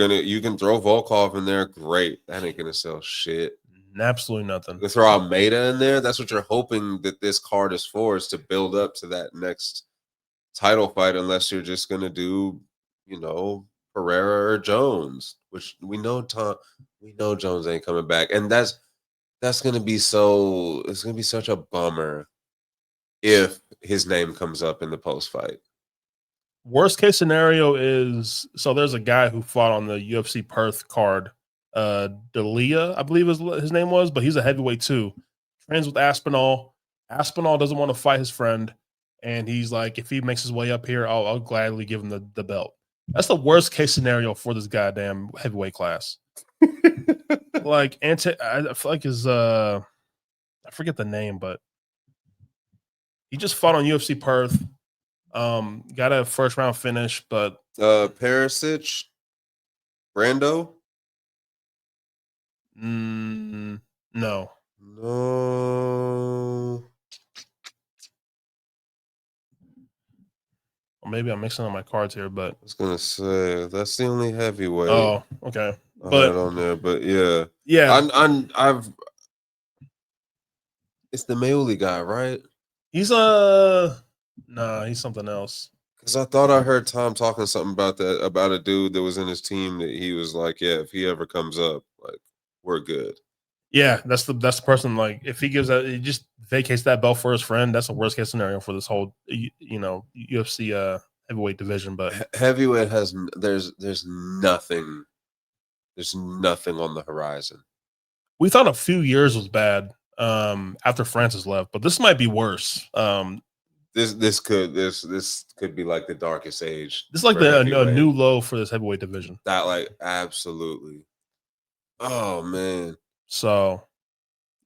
can throw Volkov in there, great. That ain't going to sell shit. Absolutely nothing. To throw Almeida in there, that's what you're hoping that this card is for, is to build up to that next title fight, unless you're just going to do, Pereira or Jones, which we know Jones ain't coming back. And that's going to be it's going to be such a bummer if his name comes up in the post-fight. Worst case scenario is, so there's a guy who fought on the UFC Perth card, Ilia, I believe his name was, but he's a heavyweight too. Trains with Aspinall. Aspinall doesn't want to fight his friend, and he's like, if he makes his way up here, I'll gladly give him the belt. That's the worst case scenario for this goddamn heavyweight class. Like I feel like his I forget the name, but he just fought on UFC Perth. Got a first round finish, but Perisic, Brando. no. No. Or maybe I'm mixing up my cards here, but I was gonna say that's the only heavyweight. Oh, okay. I But had on there, but yeah, yeah, I've. It's the Maoli guy, right? he's he's something else. Because I thought I heard Tom talking something about that, about a dude that was in his team that he was like, yeah, if he ever comes up, like, we're good. Yeah, that's the person. Like, if he he just vacates that belt for his friend, that's a worst case scenario for this whole UFC heavyweight division. But Heavyweight has there's nothing on the horizon. We thought a few years was bad after Francis left, but this might be worse. This could be like the darkest age. This is like a new low for this heavyweight division. That like absolutely. Oh man. So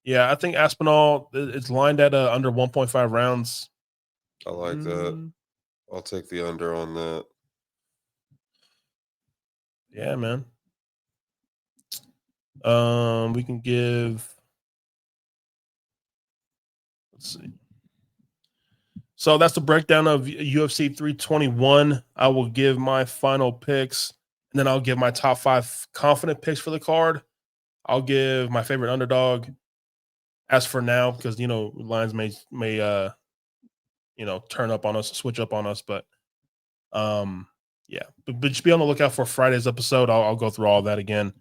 yeah, I think Aspinall it's lined at under 1.5 rounds. I like that. I'll take the under on that. Yeah, man. We can give. Let's see. So that's the breakdown of UFC 321. I will give my final picks, and then I'll give my top 5 confident picks for the card. I'll give my favorite underdog. As for now, because lines may turn up on us, switch up on us, but yeah. But just be on the lookout for Friday's episode. I'll go through all that again.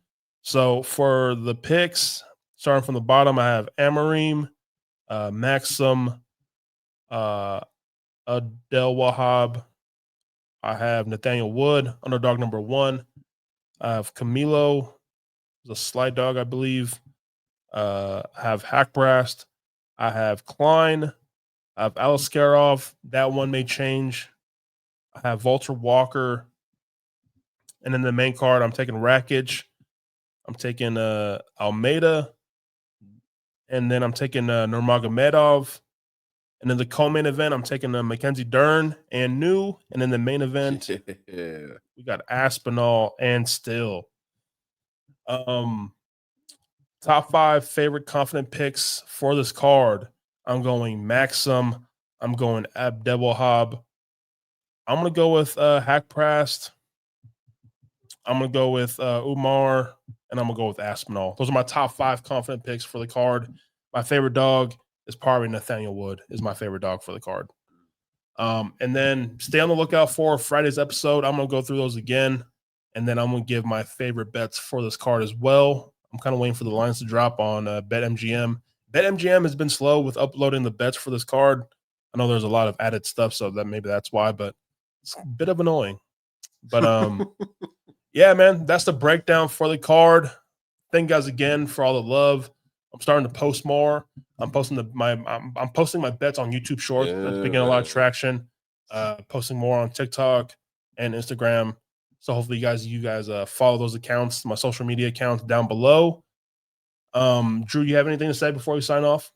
So for the picks, starting from the bottom, I have Amarim, Maxim, Adel Wahab. I have Nathaniel Wood, underdog number 1. I have Camilo, the slight dog, I believe. I have Hackbrast. I have Klein. I have Alaskarov. That one may change. I have Walter Walker. And in the main card, I'm taking Rakic. I'm taking Almeida. And then I'm taking Nurmagomedov. And in the co-main event, I'm taking Mackenzie Dern and New. And in the main event, we got Aspinall and Still. Top 5 favorite confident picks for this card. I'm going Maxim. I'm going Abdelwahab. I'm going to go with Hackprast. I'm going to go with Umar. And I'm going to go with Aspinall. Those are my top 5 confident picks for the card. My favorite dog is probably Nathaniel Wood is my favorite dog for the card. And then stay on the lookout for Friday's episode. I'm going to go through those again. And then I'm going to give my favorite bets for this card as well. I'm kind of waiting for the lines to drop on BetMGM. BetMGM has been slow with uploading the bets for this card. I know there's a lot of added stuff, so that's why, but it's a bit of annoying. But yeah, man, that's the breakdown for the card. Thank you guys again for all the love. I'm starting to post more. I'm posting I'm posting my bets on YouTube Shorts. That's been getting a lot of traction. Posting more on TikTok and Instagram. So hopefully you guys follow those accounts, my social media accounts down below. Drew, you have anything to say before we sign off?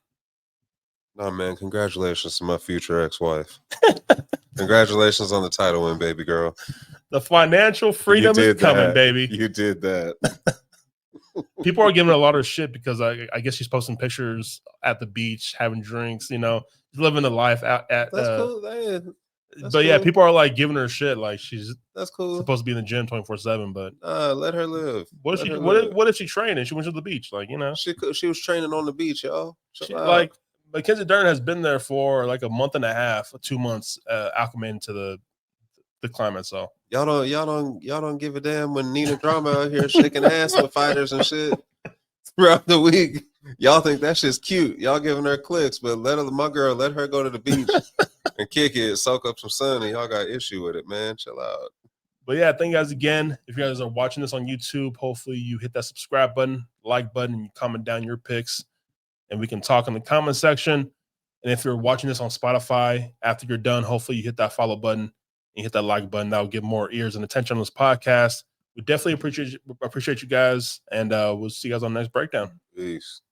No, man. Congratulations to my future ex-wife. Congratulations on the title win, baby girl. The financial freedom is coming, baby. You did that. People are giving a lot of shit because I guess she's posting pictures at the beach, having drinks, living the life at That's cool. That's but cool. yeah, people are like giving her shit like she's that's cool. Supposed to be in the gym 24/7, but let her live. What if she trained and she went to the beach? Like, she was training on the beach, y'all. Like Mackenzie Dern has been there for like a month and a half, 2 months, acclimating to the climate. So y'all don't give a damn when Nina Drama out here shaking ass with fighters and shit throughout the week. Y'all think that shit's cute. Y'all giving her clicks, but let her go to the beach and kick it, soak up some sun, and y'all got issue with it, man. Chill out. But yeah, thank you guys again. If you guys are watching this on YouTube, hopefully you hit that subscribe button, like button, and you comment down your picks, and we can talk in the comment section. And if you're watching this on Spotify, after you're done, hopefully you hit that follow button and hit that like button. That will get more ears and attention on this podcast. We definitely appreciate you guys, and we'll see you guys on the next breakdown. Peace.